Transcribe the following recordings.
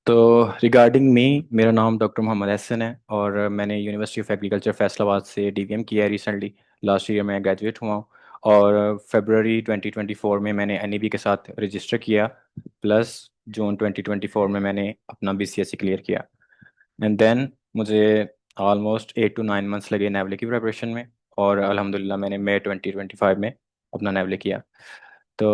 तो रिगार्डिंग मी, मेरा नाम डॉक्टर मोहम्मद एहसन है और मैंने यूनिवर्सिटी ऑफ एग्रीकल्चर फैसलाबाद से डीवीएम किया है रिसेंटली। लास्ट ईयर मैं ग्रेजुएट हुआ हूँ और फरवरी 2024 में मैंने एनईबी के साथ रजिस्टर किया। प्लस जून 2024 में मैंने अपना बीसीएससी क्लियर किया। एंड देन मुझे ऑलमोस्ट 8 to 9 मंथ्स लगे नेवले की प्रिपरेशन में। और अल्हम्दुलिल्लाह मैंने मई 2025 में अपना नेवले किया। तो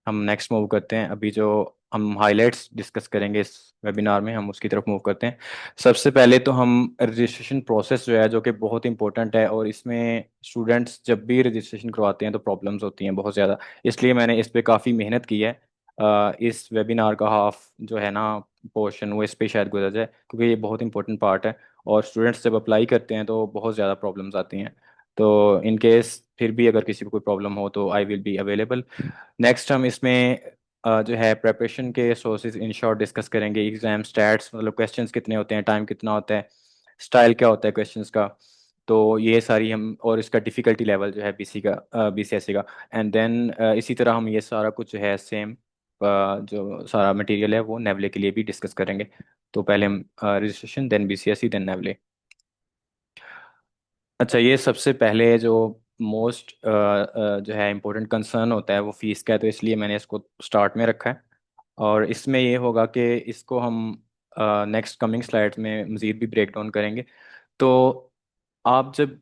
हम नेक्स्ट मूव करते हैं। अभी जो हम हाइलाइट्स डिस्कस करेंगे इस वेबिनार में, हम उसकी तरफ मूव करते हैं। सबसे पहले तो हम रजिस्ट्रेशन प्रोसेस जो है, जो कि बहुत इंपॉर्टेंट है और इसमें स्टूडेंट्स जब भी रजिस्ट्रेशन करवाते हैं तो प्रॉब्लम्स होती हैं बहुत ज़्यादा। इसलिए मैंने इस पे काफ़ी मेहनत की है। इस वेबिनार का हाफ जो है ना पोर्शन, वो इस पे शायद गुजर जाए क्योंकि ये बहुत इंपॉर्टेंट पार्ट है। और स्टूडेंट्स जब अप्लाई करते हैं तो बहुत ज़्यादा प्रॉब्लम्स आती हैं। तो इन केस फिर भी अगर किसी को कोई प्रॉब्लम हो तो I will be available. Next हम इसमें जो है प्रेपरेशन के सोर्सेज इन शॉर्ट डिस्कस करेंगे। एग्जाम स्टैट्स, मतलब क्वेश्चंस कितने होते हैं, टाइम कितना होता है, स्टाइल क्या होता है क्वेश्चंस का। तो ये सारी हम, और इसका डिफ़िकल्टी लेवल जो है बीसीएससी का। एंड देन इसी तरह हम ये सारा कुछ जो है सेम जो सारा मटेरियल है वो नेवले के लिए भी डिस्कस करेंगे। तो पहले हम रजिस्ट्रेशन, देन बीसीएससी, देन नेवले। अच्छा, ये सबसे पहले जो मोस्ट जो है इम्पोर्टेंट कंसर्न होता है वो फीस का है, तो इसलिए मैंने इसको स्टार्ट में रखा है। और इसमें ये होगा कि इसको हम नेक्स्ट कमिंग स्लाइड्स में मज़ीद भी ब्रेक डाउन करेंगे। तो आप जब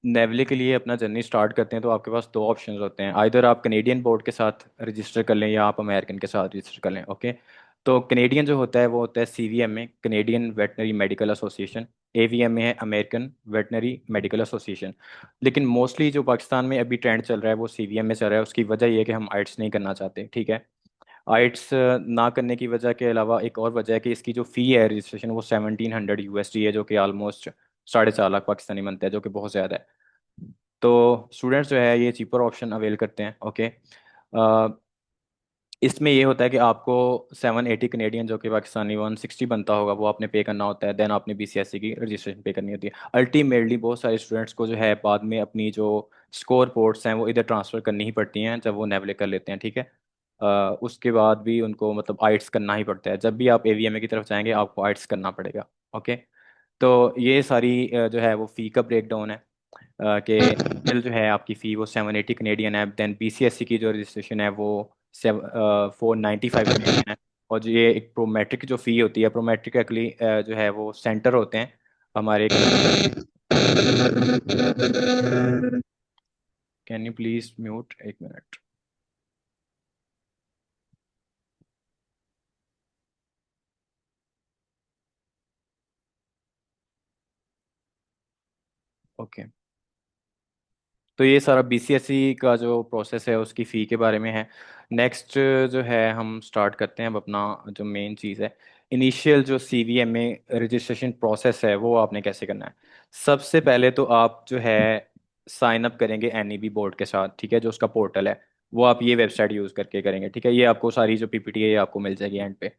नेवले के लिए अपना जर्नी स्टार्ट करते हैं तो आपके पास दो ऑप्शंस होते हैं। आइदर आप कनेडियन बोर्ड के साथ रजिस्टर कर लें या आप अमेरिकन के साथ रजिस्टर कर लें। ओके। तो कनेडियन जो होता है वो होता है सीवीएमए, कनेडियन वेटनरी मेडिकल एसोसिएशन। एवीएमए है अमेरिकन वेटनरी मेडिकल एसोसिएशन। लेकिन मोस्टली जो पाकिस्तान में अभी ट्रेंड चल रहा है वो सीवीएमए चल रहा है। उसकी वजह ये है कि हम आइट्स नहीं करना चाहते, ठीक है। आइट्स ना करने की वजह के अलावा एक और वजह है कि इसकी जो फ़ी है रजिस्ट्रेशन, वो 1700 USD है, जो कि ऑलमोस्ट 4.5 लाख पाकिस्तानी बनता है, जो कि बहुत ज़्यादा है। तो स्टूडेंट्स जो है ये चीपर ऑप्शन अवेल करते हैं। ओके। इसमें ये होता है कि आपको 780 कनेडियन, जो कि पाकिस्तानी 160 बनता होगा, वो आपने पे करना होता है। देन आपने बीसीएससी की रजिस्ट्रेशन पे करनी होती है। अल्टीमेटली बहुत सारे स्टूडेंट्स को जो है बाद में अपनी जो स्कोर पोर्ट्स हैं वो इधर ट्रांसफ़र करनी ही पड़ती हैं जब वो नेवले कर लेते हैं, ठीक है। उसके बाद भी उनको मतलब आइट्स करना ही पड़ता है। जब भी आप एवीएमए की तरफ जाएंगे आपको आइट्स करना पड़ेगा। ओके। तो ये सारी जो है वो फ़ी का ब्रेक डाउन है। कि नॉमिनल जो है आपकी फ़ी वो 780 कनेडियन है। देन बीसीएससी की जो रजिस्ट्रेशन है वो 495 कनेडियन है। और जो ये एक प्रोमेट्रिक जो फ़ी होती है, प्रोमेट्रिकली जो है वो सेंटर होते हैं हमारे। कैन यू प्लीज म्यूट, एक मिनट। ओके। तो ये सारा बीसीएसई का जो प्रोसेस है उसकी फ़ी के बारे में है। नेक्स्ट जो है हम स्टार्ट करते हैं अब अपना जो मेन चीज़ है। इनिशियल जो सीवीएमए रजिस्ट्रेशन प्रोसेस है वो आपने कैसे करना है। सबसे पहले तो आप जो है साइन अप करेंगे एनईबी बोर्ड के साथ, ठीक है। जो उसका पोर्टल है वो आप ये वेबसाइट यूज़ करके करेंगे, ठीक है। ये आपको सारी जो पीपीटी है ये आपको मिल जाएगी एंड पे।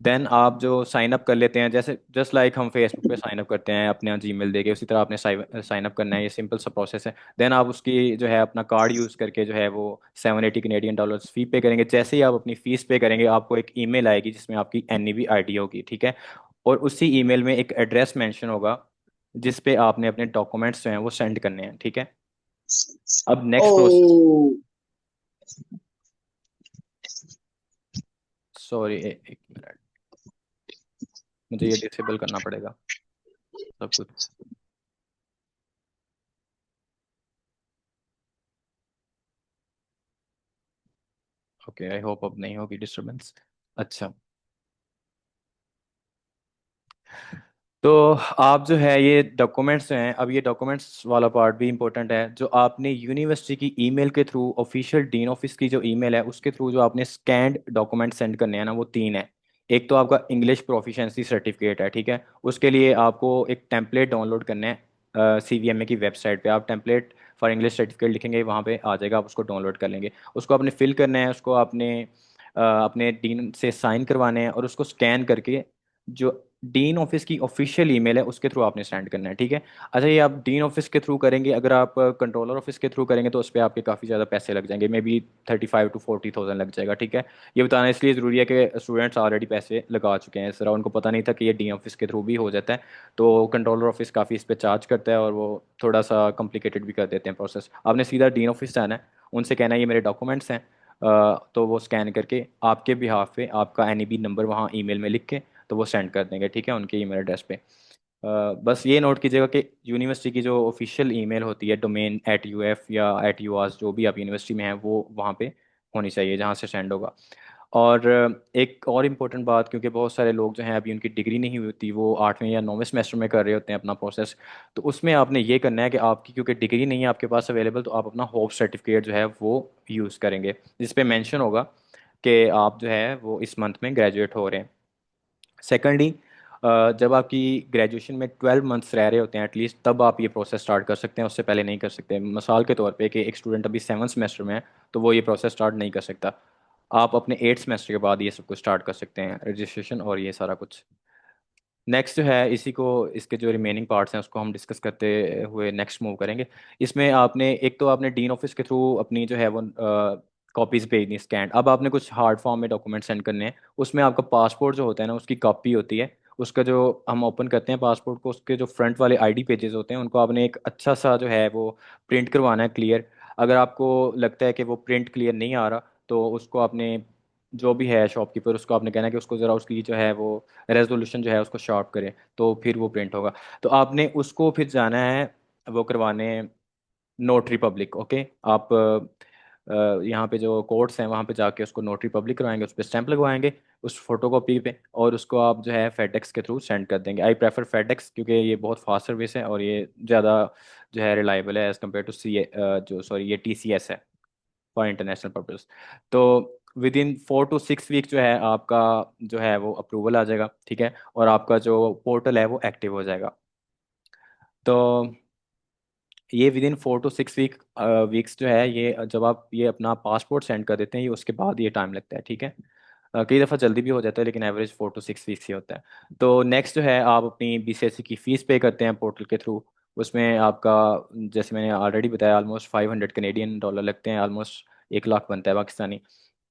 देन आप जो साइन अप कर लेते हैं, जैसे जस्ट लाइक हम फेसबुक पे साइन अप करते हैं अपने जीमेल देके, उसी तरह आपने साइन अप करना है। ये सिंपल सा प्रोसेस है। देन आप उसकी जो है अपना कार्ड यूज़ करके जो है वो 780 कनेडियन डॉलर्स फ़ी पे करेंगे। जैसे ही आप अपनी फ़ीस पे करेंगे आपको एक ईमेल आएगी जिसमें आपकी एनईबी आईडी होगी, ठीक है। और उसी ईमेल में एक एड्रेस मेंशन होगा जिस पे आपने अपने डॉक्यूमेंट्स जो हैं वो सेंड करने हैं, ठीक है। अब नेक्स्ट प्रोसेस, Oh, सॉरी एक मिनट, मुझे ये डिसेबल करना पड़ेगा सब कुछ। ओके, आई होप अब नहीं होगी डिस्टरबेंस। अच्छा। तो आप जो है ये डॉक्यूमेंट्स हैं, अब ये डॉक्यूमेंट्स वाला पार्ट भी इंपॉर्टेंट है। जो आपने यूनिवर्सिटी की ईमेल के थ्रू, ऑफिशियल डीन ऑफिस की जो ईमेल है उसके थ्रू जो आपने स्कैंड डॉक्यूमेंट सेंड करने हैं ना, वो तीन है। एक तो आपका इंग्लिश प्रोफिशिएंसी सर्टिफिकेट है, ठीक है। उसके लिए आपको एक टेम्पलेट डाउनलोड करना है। सीवीएमए की वेबसाइट पे आप टेम्पलेट फॉर इंग्लिश सर्टिफिकेट लिखेंगे, वहाँ पे आ जाएगा, आप उसको डाउनलोड कर लेंगे। उसको आपने फिल करना है, उसको आपने अपने डीन से साइन करवाने हैं और उसको स्कैन करके जो डीन ऑफिस की ऑफिशियल ईमेल है, उसके थ्रू आपने सेंड करना है, ठीक है। अच्छा, ये आप डीन ऑफिस के थ्रू करेंगे, अगर आप कंट्रोलर ऑफिस के थ्रू करेंगे तो उस पर आपके काफ़ी ज़्यादा पैसे लग जाएंगे, मे बी 35 to 40 थाउजेंड लग जाएगा, ठीक है। ये बताना इसलिए ज़रूरी है कि स्टूडेंट्स ऑलरेडी पैसे लगा चुके हैं इस तरह, उनको पता नहीं था कि ये डीन ऑफिस के थ्रू भी हो जाता है। तो कंट्रोलर ऑफिस काफ़ी इस पर चार्ज करता है और वो थोड़ा सा कॉम्प्लिकेटेड भी कर देते हैं प्रोसेस। आपने सीधा डीन ऑफिस जाना है, उनसे कहना है ये मेरे डॉक्यूमेंट्स हैं, तो वो स्कैन करके आपके बिहाफ पे आपका एनईबी नंबर वहाँ ईमेल में लिख के तो वो सेंड कर देंगे, ठीक है, उनके ईमेल एड्रेस पे। बस ये नोट कीजिएगा कि यूनिवर्सिटी की जो ऑफिशियल ईमेल होती है, domain@uf या @uas, जो भी आप यूनिवर्सिटी में है वो वहाँ पे होनी चाहिए जहाँ से सेंड होगा। और एक और इम्पोर्टेंट बात, क्योंकि बहुत सारे लोग जो हैं अभी उनकी डिग्री नहीं हुई होती, वो 8वें या 9वें सेमेस्टर में कर रहे होते हैं अपना प्रोसेस, तो उसमें आपने ये करना है कि आपकी क्योंकि डिग्री नहीं है आपके पास अवेलेबल, तो आप अपना होप सर्टिफिकेट जो है वो यूज़ करेंगे, जिस पे मेंशन होगा कि आप जो है वो इस मंथ में ग्रेजुएट हो रहे हैं। सेकेंडली, जब आपकी ग्रेजुएशन में 12 मंथ्स रह रहे होते हैं एटलीस्ट, तब आप ये प्रोसेस स्टार्ट कर सकते हैं, उससे पहले नहीं कर सकते। मिसाल के तौर पे कि एक स्टूडेंट अभी 7th सेमेस्टर में है, तो वो ये प्रोसेस स्टार्ट नहीं कर सकता। आप अपने 8th सेमेस्टर के बाद ये सब कुछ स्टार्ट कर सकते हैं, रजिस्ट्रेशन और ये सारा कुछ। नेक्स्ट जो है इसी को, इसके जो रिमेनिंग पार्ट्स हैं उसको हम डिस्कस करते हुए नेक्स्ट मूव करेंगे। इसमें आपने एक तो आपने डीन ऑफिस के थ्रू अपनी जो है वो कॉपीज़ भेजनी स्कैन। अब आपने कुछ हार्ड फॉर्म में डॉक्यूमेंट सेंड करने हैं, उसमें आपका पासपोर्ट जो होता है ना उसकी कॉपी होती है। उसका जो हम ओपन करते हैं पासपोर्ट को, उसके जो फ्रंट वाले आईडी पेजेस होते हैं उनको आपने एक अच्छा सा जो है वो प्रिंट करवाना है क्लियर। अगर आपको लगता है कि वो प्रिंट क्लियर नहीं आ रहा, तो उसको आपने, जो भी है शॉपकीपर, उसको आपने कहना है कि उसको ज़रा उसकी जो है वो रेजोल्यूशन जो है उसको शार्प करें, तो फिर वो प्रिंट होगा। तो आपने उसको फिर जाना है वो करवाने नोटरी पब्लिक, ओके। आप यहाँ पे जो कोर्ट्स हैं वहाँ पे जाके उसको नोटरी पब्लिक करवाएंगे, उस पर स्टैंप लगवाएंगे उस फोटोकॉपी पे, और उसको आप जो है फेडेक्स के थ्रू सेंड कर देंगे। आई प्रेफर फेडेक्स, क्योंकि ये बहुत फास्ट सर्विस है और ये ज़्यादा जो है रिलायबल है एज़ कम्पेयर टू जो सॉरी ये TCS है, फॉर इंटरनेशनल पर्पस। तो विद इन 4 to 6 वीक जो है आपका जो है वो अप्रूवल आ जाएगा, ठीक है, और आपका जो पोर्टल है वो एक्टिव हो जाएगा। तो ये विद इन 4 to 6 वीक्स जो है, ये जब आप ये अपना पासपोर्ट सेंड कर देते हैं, ये उसके बाद ये टाइम लगता है, ठीक है। कई दफ़ा जल्दी भी हो जाता है, लेकिन एवरेज 4 to 6 वीक्स ही होता है। तो नेक्स्ट जो है आप अपनी BCSC की फ़ीस पे करते हैं पोर्टल के थ्रू। उसमें आपका, जैसे मैंने ऑलरेडी बताया, ऑलमोस्ट 500 कैनेडियन डॉलर लगते हैं, ऑलमोस्ट 1 लाख बनता है पाकिस्तानी।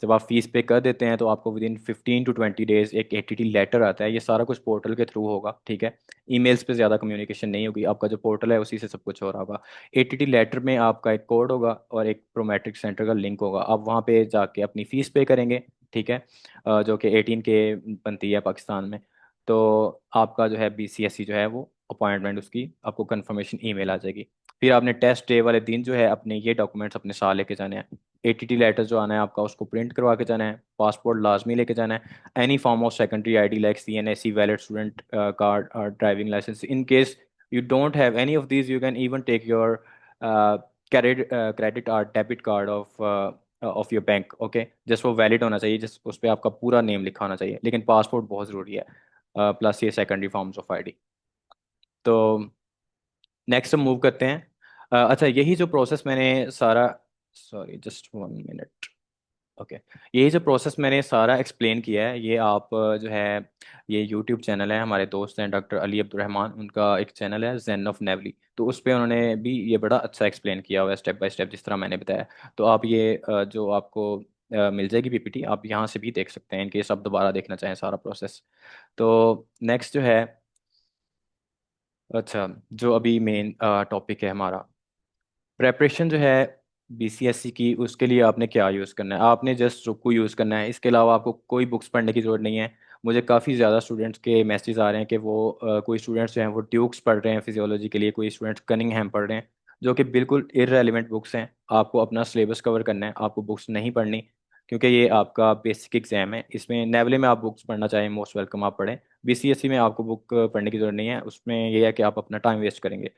जब आप फीस पे कर देते हैं तो आपको विद इन 15 to 20 डेज एक ATT लेटर आता है। ये सारा कुछ पोर्टल के थ्रू होगा, ठीक है। ईमेल्स पे ज़्यादा कम्युनिकेशन नहीं होगी, आपका जो पोर्टल है उसी से सब कुछ हो रहा होगा। ATT लेटर में आपका एक कोड होगा और एक प्रोमेट्रिक सेंटर का लिंक होगा, आप वहाँ पे जाके अपनी फ़ीस पे करेंगे, ठीक है, जो कि 18K बनती है पाकिस्तान में। तो आपका जो है BCSC जो है वो अपॉइंटमेंट, उसकी आपको कंफर्मेशन ईमेल आ जाएगी। फिर आपने टेस्ट डे वाले दिन जो है अपने ये डॉक्यूमेंट्स अपने साथ लेके जाने हैं। ATT लेटर जो आना है आपका, उसको प्रिंट करवा के जाना है। पासपोर्ट लाजमी लेके जाना है। Any form of secondary ID like CNSE, valid student card और driving licence. In case you don't have any of these, you can even take your credit or debit card of your bank, okay। Just वो valid होना चाहिए, just उस पर आपका पूरा name लिखा होना चाहिए, लेकिन पासपोर्ट बहुत ज़रूरी है, प्लस ये सेकेंडरी फॉर्म्स ऑफ ID। तो नेक्स्ट हम मूव करते हैं। अच्छा, यही जो प्रोसेस मैंने सारा, सॉरी जस्ट 1 मिनट, ओके, यही जो प्रोसेस मैंने सारा एक्सप्लेन किया है, ये आप जो है ये यूट्यूब चैनल है, हमारे दोस्त हैं डॉक्टर अली अब्दुलरहमान, उनका एक चैनल है जेन ऑफ नेवली, तो उस पर उन्होंने भी ये बड़ा अच्छा एक्सप्लेन किया हुआ है स्टेप बाय स्टेप, जिस तरह मैंने बताया। तो आप ये जो आपको मिल जाएगी PPT, आप यहाँ से भी देख सकते हैं इनकेस आप दोबारा देखना चाहें सारा प्रोसेस। तो नेक्स्ट जो है, अच्छा, जो अभी मेन टॉपिक है हमारा, प्रेपरेशन जो है BCSC की, उसके लिए आपने क्या यूज़ करना है? आपने जस्ट रुको यूज़ करना है, इसके अलावा आपको कोई बुक्स पढ़ने की ज़रूरत नहीं है। मुझे काफ़ी ज़्यादा स्टूडेंट्स के मैसेज आ रहे हैं कि वो कोई स्टूडेंट्स जो हैं वो ड्यूक्स पढ़ रहे हैं फिजियोलॉजी के लिए, कोई स्टूडेंट्स कनिंगहैम पढ़ रहे हैं, जो कि बिल्कुल इररेलेवेंट बुक्स हैं। आपको अपना सिलेबस कवर करना है, आपको बुक्स नहीं पढ़नी, क्योंकि ये आपका बेसिक एग्जाम है। इसमें नेवले में आप बुक्स पढ़ना चाहें, मोस्ट वेलकम, आप पढ़ें। BCSC में आपको बुक पढ़ने की ज़रूरत नहीं है, उसमें ये है कि आप अपना टाइम वेस्ट करेंगे।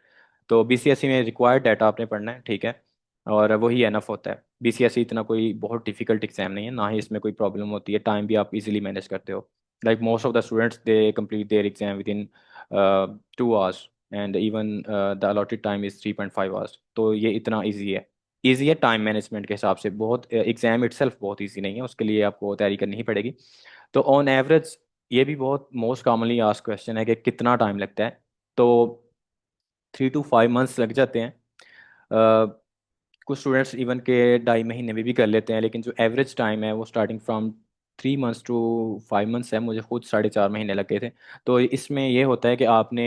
तो BCSC में रिक्वायर्ड डाटा आपने पढ़ना है, ठीक है, और वही एनफ होता है। BCSC इतना कोई बहुत डिफिकल्ट एग्जाम नहीं है, ना ही इसमें कोई प्रॉब्लम होती है, टाइम भी आप इजीली मैनेज करते हो। Like most of the students they complete their exam with in 2 hours, and even the allotted time is 3.5 hours. तो ये इतना ईजी है, ईजी है टाइम मैनेजमेंट के हिसाब से। बहुत एग्जाम इटसेल्फ बहुत ईजी नहीं है, उसके लिए आपको तैयारी करनी ही पड़ेगी। तो ऑन एवरेज ये भी बहुत मोस्ट कॉमनली आस्क क्वेश्चन है कि कितना टाइम लगता है। तो 3 to 5 मंथ्स लग जाते हैं। कुछ स्टूडेंट्स इवन के 2.5 महीने में भी कर लेते हैं, लेकिन जो एवरेज टाइम है वो starting from 3 months to 5 months है। मुझे खुद 4.5 महीने लगे थे। तो इसमें ये होता है कि आपने,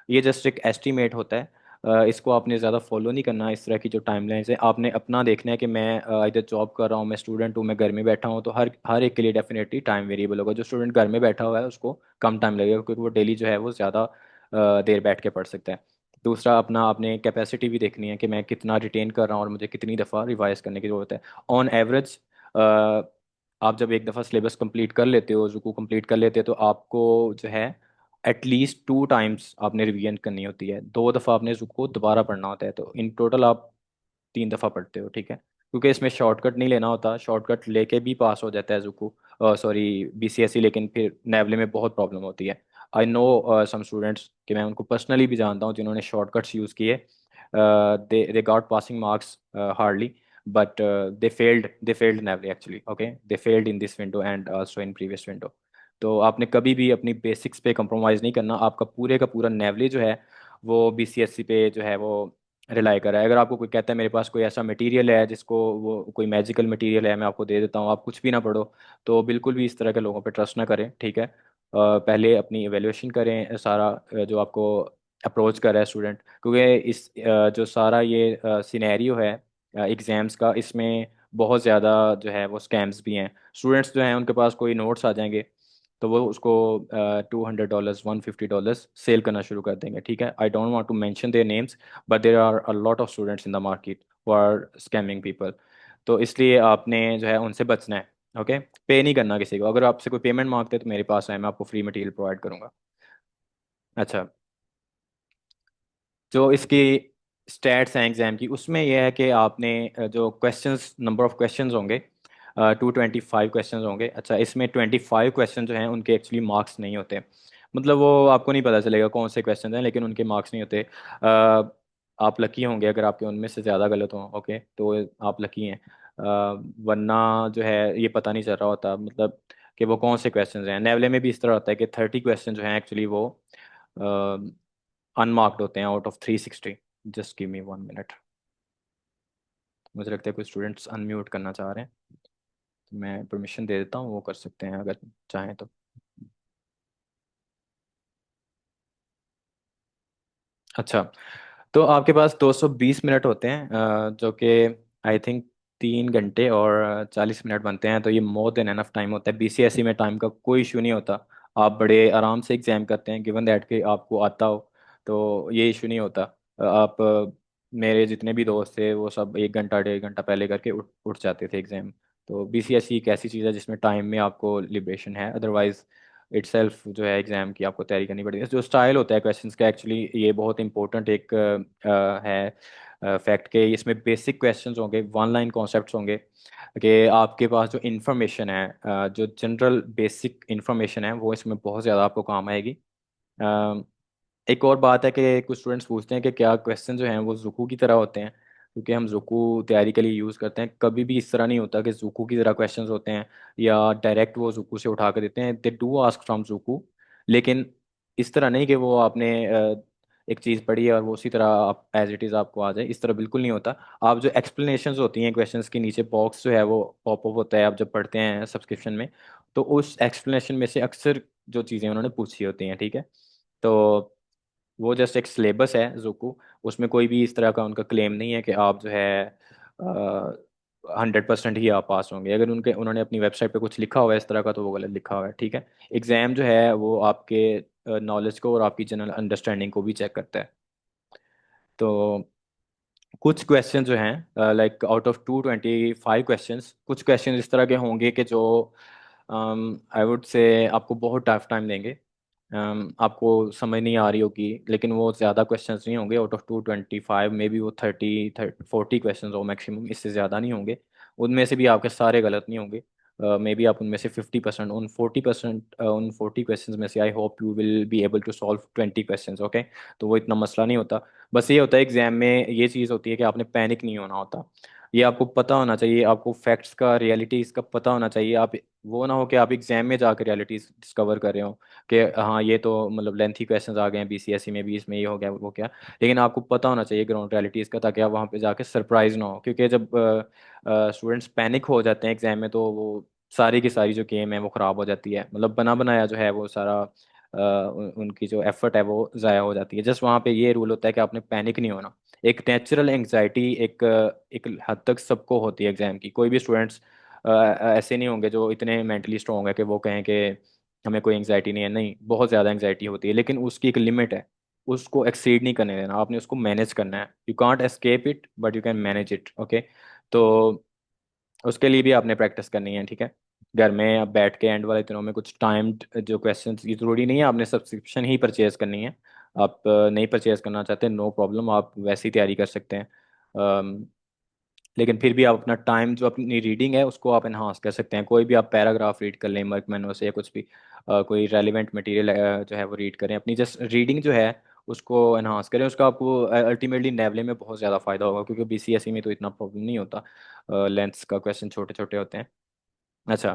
ये जस्ट एक एस्टीमेट होता है। इसको आपने ज़्यादा फॉलो नहीं करना। इस तरह की जो टाइमलाइंस है आपने अपना देखना है कि मैं इधर जॉब कर रहा हूँ, मैं स्टूडेंट हूँ, मैं घर में बैठा हूँ, तो हर हर एक के लिए डेफिनेटली टाइम वेरिएबल होगा। जो स्टूडेंट घर में बैठा हुआ है उसको कम टाइम लगेगा, क्योंकि वो डेली जो है वो ज़्यादा देर बैठ के पढ़ सकता है। दूसरा, अपना आपने कैपेसिटी भी देखनी है कि मैं कितना रिटेन कर रहा हूँ और मुझे कितनी दफ़ा रिवाइज करने की ज़रूरत है। ऑन एवरेज आप जब एक दफ़ा सिलेबस कंप्लीट कर लेते हो, जुकू कंप्लीट कर लेते हो, तो आपको जो है एटलीस्ट 2 टाइम्स आपने रिवीजन करनी होती है। 2 दफ़ा आपने जुकू दोबारा पढ़ना होता है। तो इन टोटल आप 3 दफ़ा पढ़ते हो, ठीक है। क्योंकि इसमें शॉर्टकट नहीं लेना होता, शॉर्टकट लेके भी पास हो जाता है जुकू, सॉरी बीसीएसई, लेकिन फिर नेवले में बहुत प्रॉब्लम होती है। आई नो सम स्टूडेंट्स, कि मैं उनको पर्सनली भी जानता हूँ जिन्होंने शॉर्टकट्स यूज़ किए। They got passing marks hardly, but they failed Navly actually. Okay, they failed in this window and also in previous window. तो आपने कभी भी अपनी बेसिक्स पे कंप्रोमाइज़ नहीं करना। आपका पूरे का पूरा नेवली जो है वो बीसीएसई पे जो है वो रिलाई कर रहा है। अगर आपको कोई कहता है मेरे पास कोई ऐसा मटेरियल है जिसको, वो कोई मैजिकल मटेरियल है, मैं आपको दे देता हूँ, आप कुछ भी ना पढ़ो, तो बिल्कुल भी इस तरह के लोगों पे ट्रस्ट ना करें, ठीक है। पहले अपनी एवेल्यूएशन करें सारा, जो आपको अप्रोच कर रहा है स्टूडेंट, क्योंकि जो सारा ये सिनेरियो है एग्जाम्स का, इसमें बहुत ज़्यादा जो है वो स्कैम्स भी हैं। स्टूडेंट्स जो हैं उनके पास कोई नोट्स आ जाएंगे, तो वो उसको $200 $150 सेल करना शुरू कर देंगे, ठीक है। I don't want to mention their names, but there are a lot of students in the market who are scamming people. तो इसलिए आपने जो है उनसे बचना है। ओके, पे नहीं करना किसी को। अगर आपसे कोई पेमेंट मांगते हैं तो मेरे पास है, मैं आपको फ्री मटेरियल प्रोवाइड करूंगा। अच्छा, जो इसकी स्टैट्स हैं एग्जाम की, उसमें यह है कि आपने जो क्वेश्चंस, नंबर ऑफ क्वेश्चंस होंगे, 225 क्वेश्चंस होंगे। अच्छा, इसमें 25 क्वेश्चन जो हैं उनके एक्चुअली मार्क्स नहीं होते। मतलब वो आपको नहीं पता चलेगा कौन से क्वेश्चन हैं, लेकिन उनके मार्क्स नहीं होते। आप लकी होंगे अगर आपके उनमें से ज़्यादा गलत हों, ओके, तो आप लकी हैं। वरना जो है ये पता नहीं चल रहा होता, मतलब कि वो कौन से क्वेश्चंस हैं। नेवले में भी इस तरह होता है कि 30 क्वेश्चन जो हैं एक्चुअली वो अनमार्क्ड होते हैं out of 360। Just give me 1 minute. मुझे लगता है कुछ स्टूडेंट्स अनम्यूट करना चाह रहे हैं, तो मैं परमिशन दे देता हूँ, वो कर सकते हैं अगर चाहें तो। अच्छा, तो आपके पास 220 मिनट होते हैं, जो कि आई थिंक 3 घंटे और 40 मिनट बनते हैं। तो ये मोर देन एनफ टाइम होता है। बीसीएसई में टाइम का कोई इशू नहीं होता। आप बड़े आराम से एग्जाम करते हैं, गिवन दैट कि आपको आता हो, तो ये इशू नहीं होता। आप मेरे जितने भी दोस्त थे वो सब 1 घंटा 1.5 घंटा पहले करके उठ जाते थे एग्जाम। तो बीसीएसई एक ऐसी चीज़ है जिसमें टाइम में आपको लिबरेशन है। अदरवाइज इटसेल्फ जो है एग्जाम की आपको तैयारी करनी पड़ेगी। जो स्टाइल होता है क्वेश्चंस का, एक्चुअली ये बहुत इंपॉर्टेंट एक है फैक्ट, के इसमें बेसिक क्वेश्चंस होंगे, वन लाइन कॉन्सेप्ट्स होंगे, कि आपके पास जो इन्फॉर्मेशन है, जो जनरल बेसिक इन्फॉर्मेशन है, वो इसमें बहुत ज़्यादा आपको काम आएगी। एक और बात है कि कुछ स्टूडेंट्स पूछते हैं कि क्या क्वेश्चन जो हैं वो जुकू की तरह होते हैं, क्योंकि हम जुकू तैयारी के लिए यूज़ करते हैं। कभी भी इस तरह नहीं होता कि जुकू की तरह क्वेश्चंस होते हैं या डायरेक्ट वो जुकू से उठा कर देते हैं। दे डू आस्क फ्रॉम जुकू, लेकिन इस तरह नहीं कि वो आपने एक चीज़ पढ़ी है और वो उसी तरह आप एज इट इज़ आपको आ जाए, इस तरह बिल्कुल नहीं होता। आप जो एक्सप्लेनेशंस होती हैं क्वेश्चंस के नीचे बॉक्स जो है वो पॉपअप होता है, आप जब पढ़ते हैं सब्सक्रिप्शन में, तो उस एक्सप्लेनेशन में से अक्सर जो चीज़ें उन्होंने पूछी होती हैं, ठीक है। तो वो जस्ट एक सिलेबस है जोकू, उसमें कोई भी इस तरह का उनका क्लेम नहीं है कि आप जो है 100% ही आप पास होंगे। अगर उन्होंने अपनी वेबसाइट पे कुछ लिखा हुआ है इस तरह का, तो वो गलत लिखा हुआ है, ठीक है। एग्जाम जो है वो आपके नॉलेज को और आपकी जनरल अंडरस्टैंडिंग को भी चेक करता है। तो कुछ क्वेश्चन जो हैं, लाइक आउट ऑफ 225 क्वेश्चंस, कुछ क्वेश्चन इस तरह के होंगे कि जो आई वुड से आपको बहुत टफ टाइम देंगे। आपको समझ नहीं आ रही होगी, लेकिन वो ज़्यादा क्वेश्चंस नहीं होंगे। आउट ऑफ 225 में भी वो 30 40 क्वेश्चन हो मैक्सिमम, इससे ज़्यादा नहीं होंगे। उनमें से भी आपके सारे गलत नहीं होंगे। मे बी आप उनमें से 50%, उन 40%, उन 40 क्वेश्चंस में से I hope you will be able to solve 20 questions, okay. तो वो इतना मसला नहीं होता। बस ये होता है एग्जाम में, ये चीज़ होती है कि आपने पैनिक नहीं होना होता। ये आपको पता होना चाहिए, आपको फैक्ट्स का, रियलिटीज का पता होना चाहिए। आप वो ना हो कि आप एग्जाम में जाकर रियलिटीज डिस्कवर कर रहे हो कि हाँ ये तो मतलब लेंथी क्वेश्चंस आ गए हैं बीसीएसई में भी, इसमें ये हो गया वो क्या। लेकिन आपको पता होना चाहिए ग्राउंड रियलिटीज का, ताकि आप वहाँ पे जाके सरप्राइज ना हो। क्योंकि जब स्टूडेंट्स पैनिक हो जाते हैं एग्जाम में, तो वो सारी की सारी जो गेम है वो ख़राब हो जाती है। मतलब बना बनाया जो है वो सारा उनकी जो एफर्ट है वो ज़ाया हो जाती है। जस्ट वहाँ पे ये रूल होता है कि आपने पैनिक नहीं होना। एक नेचुरल एंग्जाइटी एक हद तक सबको होती है एग्जाम की। कोई भी स्टूडेंट्स ऐसे नहीं होंगे जो इतने मेंटली स्ट्रॉन्ग है कि वो कहें कि हमें कोई एंग्जाइटी नहीं है। नहीं, बहुत ज़्यादा एंग्जाइटी होती है, लेकिन उसकी एक लिमिट है। उसको एक्सीड नहीं करने देना, आपने उसको मैनेज करना है। You can't escape it but you can manage it. Okay, तो उसके लिए भी आपने प्रैक्टिस करनी है, ठीक है। घर में आप बैठ के एंड वाले दिनों में कुछ टाइम्ड जो क्वेश्चंस, ये ज़रूरी नहीं है आपने सब्सक्रिप्शन ही परचेज करनी है। आप नहीं परचेज करना चाहते, नो प्रॉब्लम, आप वैसी तैयारी कर सकते हैं। लेकिन फिर भी आप अपना टाइम, जो अपनी रीडिंग है उसको आप एनहांस कर सकते हैं। कोई भी आप पैराग्राफ रीड कर लें मर्क मैनो से, या कुछ भी कोई रेलिवेंट मटेरियल जो है वो रीड करें। अपनी जस्ट रीडिंग जो है उसको एनहांस करें। उसका आपको अल्टीमेटली नेवले में बहुत ज़्यादा फायदा होगा, क्योंकि बीसीएसई में तो इतना प्रॉब्लम नहीं होता। लेंथ्स का क्वेश्चन छोटे छोटे होते हैं। अच्छा,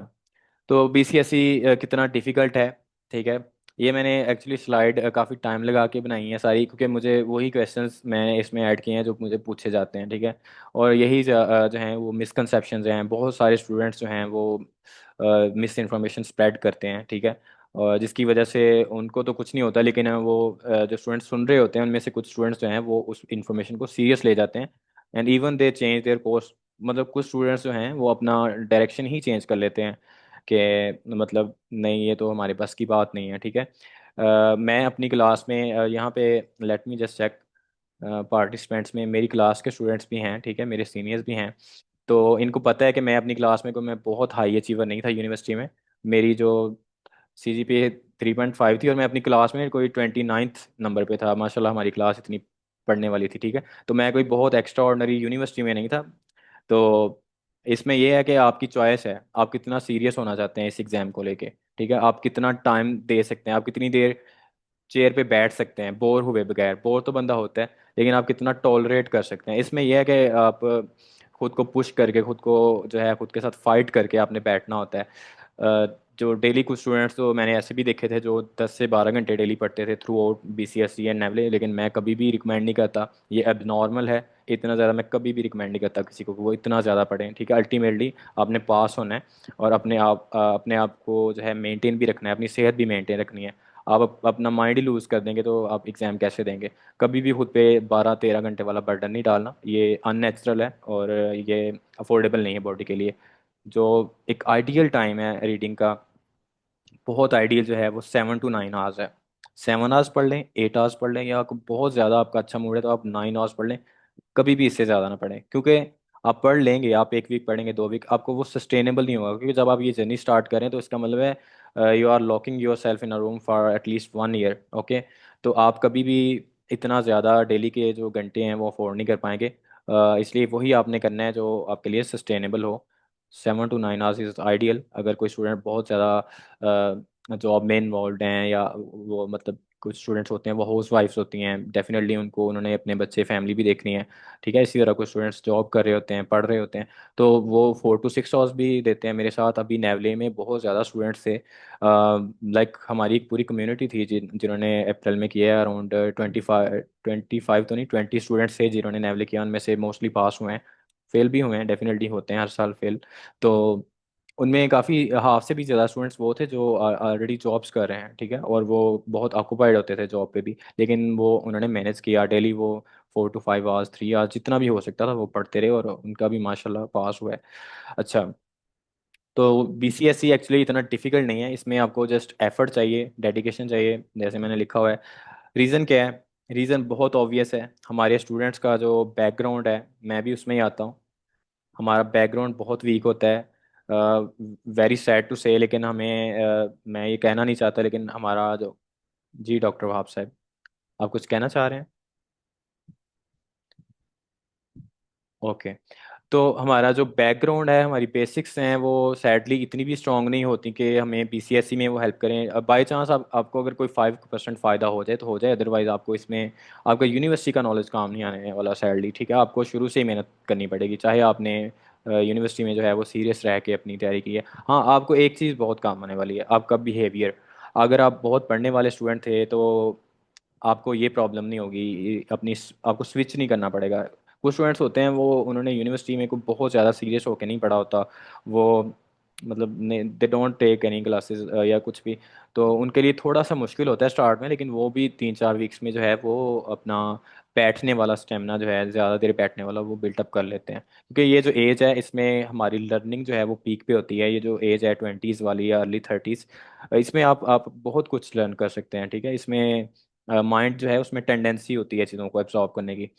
तो बीसीएसई कितना डिफ़िकल्ट है, ठीक है। ये मैंने एक्चुअली स्लाइड काफ़ी टाइम लगा के बनाई है सारी, क्योंकि मुझे वही क्वेश्चंस मैंने इसमें ऐड किए हैं जो मुझे पूछे जाते हैं, ठीक है। और यही जो हैं वो मिसकंसेप्शंस हैं। बहुत सारे स्टूडेंट्स जो हैं वो मिस इन्फॉर्मेशन स्प्रेड करते हैं, ठीक है। और जिसकी वजह से उनको तो कुछ नहीं होता, लेकिन वो जो स्टूडेंट्स सुन रहे होते हैं उनमें से कुछ स्टूडेंट्स जो हैं वो उस इन्फॉर्मेशन को सीरियस ले जाते हैं। And even they change their course. मतलब कुछ स्टूडेंट्स जो हैं वो अपना डायरेक्शन ही चेंज कर लेते हैं कि मतलब नहीं, ये तो हमारे पास की बात नहीं है, ठीक है। मैं अपनी क्लास में यहाँ पे let me just check, participants में मेरी क्लास के स्टूडेंट्स भी हैं, ठीक है, मेरे सीनियर्स भी हैं। तो इनको पता है कि मैं अपनी क्लास में कोई, मैं बहुत हाई अचीवर नहीं था यूनिवर्सिटी में। मेरी जो सीजीपीए 3.5 थी, और मैं अपनी क्लास में कोई 29th नंबर पे था। माशाल्लाह हमारी क्लास इतनी पढ़ने वाली थी, ठीक है। तो मैं कोई बहुत एक्स्ट्रा ऑर्डनरी यूनिवर्सिटी में नहीं था। तो इसमें यह है कि आपकी चॉइस है, आप कितना सीरियस होना चाहते हैं इस एग्ज़ाम को लेके, ठीक है। आप कितना टाइम दे सकते हैं, आप कितनी देर चेयर पे बैठ सकते हैं बोर हुए बगैर। बोर तो बंदा होता है, लेकिन आप कितना टॉलरेट कर सकते हैं। इसमें यह है कि आप खुद को पुश करके, खुद को जो है खुद के साथ फाइट करके आपने बैठना होता है। जो डेली कुछ स्टूडेंट्स तो मैंने ऐसे भी देखे थे जो 10 से 12 घंटे डेली पढ़ते थे थ्रू आउट बीसीएसई एंड नेवले। लेकिन मैं कभी भी रिकमेंड नहीं करता, ये अब नॉर्मल है। इतना ज़्यादा मैं कभी भी रिकमेंड नहीं करता किसी को कि वो इतना ज़्यादा पढ़ें, ठीक है। अल्टीमेटली आपने पास होना है, और अपने आप को जो है मेंटेन भी रखना है, अपनी सेहत भी मेंटेन रखनी है। आप अपना माइंड ही लूज़ कर देंगे तो आप एग्ज़ाम कैसे देंगे। कभी भी खुद पे 12-13 घंटे वाला बर्डन नहीं डालना, ये अननेचुरल है और ये अफोर्डेबल नहीं है बॉडी के लिए। जो एक आइडियल टाइम है रीडिंग का, बहुत आइडियल जो है वो 7 to 9 आवर्स है। 7 आवर्स पढ़ लें, 8 आवर्स पढ़ लें, या आपको बहुत ज़्यादा आपका अच्छा मूड है तो आप 9 आवर्स पढ़ लें। कभी भी इससे ज़्यादा ना पढ़ें, क्योंकि आप पढ़ लेंगे, आप एक वीक पढ़ेंगे, 2 वीक, आपको वो सस्टेनेबल नहीं होगा। क्योंकि जब आप ये जर्नी स्टार्ट करें तो इसका मतलब है you are locking yourself in a room for at least 1 year. Okay, तो आप कभी भी इतना ज़्यादा डेली के जो घंटे हैं वो अफोर्ड नहीं कर पाएंगे। इसलिए वही आपने करना है जो आपके लिए सस्टेनेबल हो। 7 to 9 आवर्स इज़ आइडियल। अगर कोई स्टूडेंट बहुत ज़्यादा जॉब में इन्वॉल्व हैं, या वो मतलब कुछ स्टूडेंट्स होते हैं वो हाउस वाइफ्स होती हैं, डेफिनेटली उनको, उन्होंने अपने बच्चे फैमिली भी देखनी है, ठीक है। इसी तरह कुछ स्टूडेंट्स जॉब कर रहे होते हैं, पढ़ रहे होते हैं, तो वो 4 to 6 आवर्स भी देते हैं। मेरे साथ अभी नेवले में बहुत ज़्यादा स्टूडेंट्स थे। लाइक हमारी एक पूरी कम्युनिटी थी जिन्होंने अप्रैल में किया है। अराउंड 25 तो नहीं, 20 स्टूडेंट्स थे जिन्होंने नेवले किया। उनमें से मोस्टली पास हुए हैं, फेल भी हुए हैं, डेफिनेटली होते हैं हर साल फेल। तो उनमें काफ़ी हाफ से भी ज़्यादा स्टूडेंट्स वो थे जो ऑलरेडी जॉब्स कर रहे हैं, ठीक है। और वो बहुत ऑक्यूपाइड होते थे जॉब पे भी, लेकिन वो उन्होंने मैनेज किया डेली। वो 4 to 5 आवर्स, 3 आवर्स, जितना भी हो सकता था वो पढ़ते रहे, और उनका भी माशाल्लाह पास हुआ है। अच्छा, तो बीसीएसई एक्चुअली इतना डिफिकल्ट नहीं है। इसमें आपको जस्ट एफर्ट चाहिए, डेडिकेशन चाहिए, जैसे मैंने लिखा हुआ है। रीज़न क्या है? रीज़न बहुत ऑब्वियस है। हमारे स्टूडेंट्स का जो बैकग्राउंड है, मैं भी उसमें ही आता हूँ, हमारा बैकग्राउंड बहुत वीक होता है। वेरी सैड टू से, लेकिन मैं ये कहना नहीं चाहता, लेकिन हमारा जो, जी डॉक्टर वहाब साहब, आप कुछ कहना चाह रहे हैं? ओके, तो हमारा जो बैकग्राउंड है, हमारी बेसिक्स हैं, वो सैडली इतनी भी स्ट्रांग नहीं होती कि हमें बीसीएसई में वो हेल्प करें। अब बाई चांस आपको अगर कोई 5% फ़ायदा हो जाए तो हो जाए, अदरवाइज आपको इसमें आपका यूनिवर्सिटी का नॉलेज काम नहीं आने वाला सैडली। ठीक है, आपको शुरू से ही मेहनत करनी पड़ेगी, चाहे आपने यूनिवर्सिटी में जो है वो सीरियस रह के अपनी तैयारी की है। हाँ, आपको एक चीज़ बहुत काम आने वाली है, आपका बिहेवियर। अगर आप बहुत पढ़ने वाले स्टूडेंट थे तो आपको ये प्रॉब्लम नहीं होगी, अपनी आपको स्विच नहीं करना पड़ेगा। कुछ स्टूडेंट्स होते हैं वो उन्होंने यूनिवर्सिटी में कोई बहुत ज़्यादा सीरियस होकर नहीं पढ़ा होता, वो मतलब they don't take any classes या कुछ भी, तो उनके लिए थोड़ा सा मुश्किल होता है स्टार्ट में, लेकिन वो भी 3-4 वीक्स में जो है वो अपना बैठने वाला स्टेमिना जो है, ज़्यादा देर बैठने वाला, वो बिल्टअप कर लेते हैं। क्योंकि ये जो एज है इसमें हमारी लर्निंग जो है वो पीक पे होती है। ये जो एज है 20s वाली या अर्ली 30s, इसमें आप बहुत कुछ लर्न कर सकते हैं। ठीक है, इसमें माइंड जो है उसमें टेंडेंसी होती है चीज़ों को एब्जॉर्ब करने की।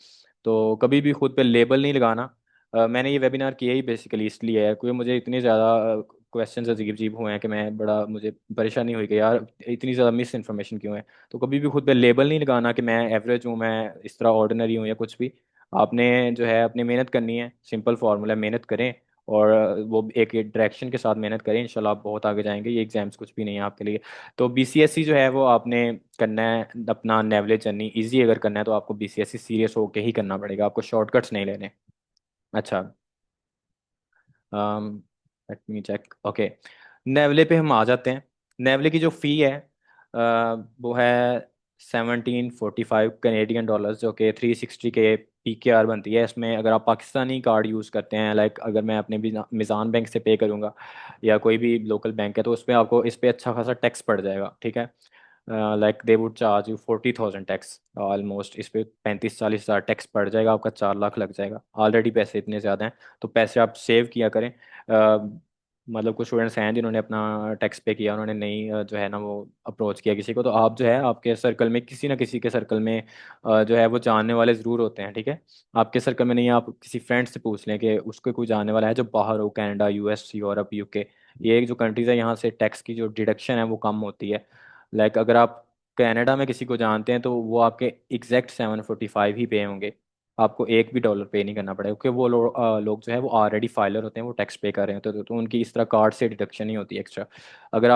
तो कभी भी खुद पे लेबल नहीं लगाना। मैंने ये वेबिनार किया ही बेसिकली इसलिए है क्योंकि मुझे इतने ज़्यादा क्वेश्चंस अजीब अजीब हुए हैं कि मैं बड़ा मुझे परेशानी हुई कि यार इतनी ज़्यादा मिस इन्फॉर्मेशन क्यों है। तो कभी भी खुद पे लेबल नहीं लगाना कि मैं एवरेज हूँ, मैं इस तरह ऑर्डिनरी हूँ या कुछ भी। आपने जो है अपनी मेहनत करनी है, सिंपल फार्मूला, मेहनत करें और वो एक डायरेक्शन के साथ मेहनत करें, इंशाल्लाह आप बहुत आगे जाएंगे। ये एग्जाम्स कुछ भी नहीं है आपके लिए। तो बीसीएसई जो है वो आपने करना है, अपना नेवलेज जर्नी इजी अगर करना है तो आपको बीसीएसई सीरियस होके ही करना पड़ेगा, आपको शॉर्टकट्स नहीं लेने। अच्छा, लेट मी चेक। ओके, नेवले पे हम आ जाते हैं। नेवले की जो फ़ी है वो है 1745 कनेडियन डॉलर्स, जो कि 360 के PKR बनती है। इसमें अगर आप पाकिस्तानी कार्ड यूज़ करते हैं, लाइक अगर मैं अपने मिज़ान बैंक से पे करूँगा या कोई भी लोकल बैंक है, तो उसमें आपको इस पे अच्छा खासा टैक्स पड़ जाएगा। ठीक है, like they would charge you 40,000 tax almost. इस पे 35-40 हज़ार टैक्स पड़ जाएगा, आपका 4 लाख लग जाएगा। ऑलरेडी पैसे इतने ज़्यादा हैं, तो पैसे आप सेव किया करें। मतलब कुछ स्टूडेंट्स हैं जिन्होंने अपना टैक्स पे किया, उन्होंने नहीं जो है ना वो अप्रोच किया किसी को। तो आप जो है आपके सर्कल में किसी ना किसी के सर्कल में जो है वो जानने वाले ज़रूर होते हैं। ठीक है, आपके सर्कल में नहीं, आप किसी फ्रेंड से पूछ लें कि उसको कोई जानने वाला है जो बाहर हो, कनाडा, US, यूरोप, UK। ये एक जो कंट्रीज़ है यहाँ से टैक्स की जो डिडक्शन है वो कम होती है। लाइक अगर आप कनाडा में किसी को जानते हैं तो वो आपके एग्जैक्ट 745 ही पे होंगे, आपको एक भी डॉलर पे नहीं करना पड़ेगा, क्योंकि वो लोग जो है वो ऑलरेडी फाइलर होते हैं, वो टैक्स पे कर रहे होते हैं। तो उनकी इस तरह कार्ड से डिडक्शन नहीं होती एक्स्ट्रा। अगर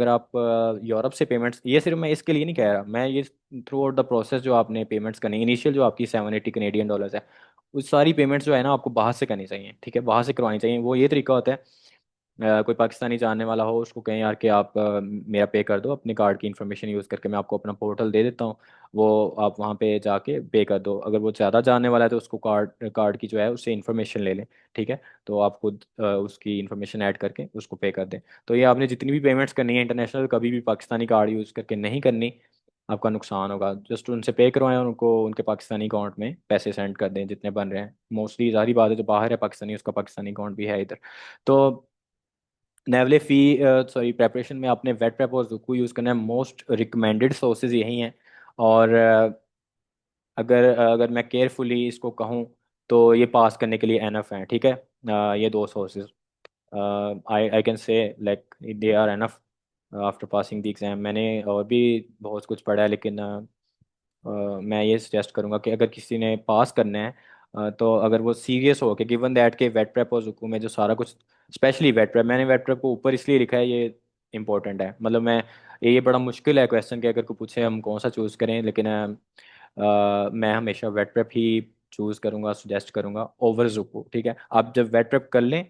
आप यूरोप से पेमेंट्स, ये सिर्फ मैं इसके लिए नहीं कह रहा, मैं ये थ्रू आउट द प्रोसेस जो आपने पेमेंट्स करनी, इनिशियल जो आपकी 780 कनेडियन डॉलर्स है, उस सारी पेमेंट्स जो है ना आपको बाहर से करनी चाहिए। ठीक है, बाहर से करवानी चाहिए। वो ये तरीका होता है, कोई पाकिस्तानी जानने वाला हो उसको कहें यार कि आप मेरा पे कर दो अपने कार्ड की इन्फॉर्मेशन यूज़ करके, मैं आपको अपना पोर्टल दे देता हूँ, वो आप वहाँ पे जाके पे कर दो। अगर वो ज़्यादा जानने वाला है तो उसको कार्ड कार्ड की जो है उससे इन्फॉर्मेशन ले लें। ठीक है, तो आप खुद उसकी इन्फॉर्मेशन ऐड करके उसको पे कर दें। तो ये आपने जितनी भी पेमेंट्स करनी है इंटरनेशनल, कभी भी पाकिस्तानी कार्ड यूज़ करके नहीं करनी, आपका नुकसान होगा। जस्ट उनसे पे करवाएं और उनको उनके पाकिस्तानी अकाउंट में पैसे सेंड कर दें जितने बन रहे हैं। मोस्टली जारी बात है, जो बाहर है पाकिस्तानी उसका पाकिस्तानी अकाउंट भी है इधर। तो नेवले फी सॉरी प्रेपरेशन में आपने वेट प्रेप और जुकू यूज़ करना है, मोस्ट रिकमेंडेड सोर्सेज यही हैं। और अगर मैं केयरफुली इसको कहूँ तो ये पास करने के लिए एनफ हैं। ठीक है, ये दो sources I I can say like they are enough after passing the exam. मैंने और भी बहुत कुछ पढ़ा है, लेकिन मैं ये सजेस्ट करूंगा कि अगर किसी ने पास करना है तो अगर वो सीरियस हो कि गिवन दैट के वेट प्रेप और जुकू में जो सारा कुछ, स्पेशली वेट प्रेप, मैंने वेट प्रेप को ऊपर इसलिए लिखा है, ये इंपॉर्टेंट है। मतलब मैं, ये बड़ा मुश्किल है क्वेश्चन कि अगर कोई पूछे हम कौन सा चूज़ करें, लेकिन मैं हमेशा वेट प्रेप ही चूज़ करूंगा, सजेस्ट करूंगा ओवर जुकू। ठीक है, आप जब वेट प्रेप कर लें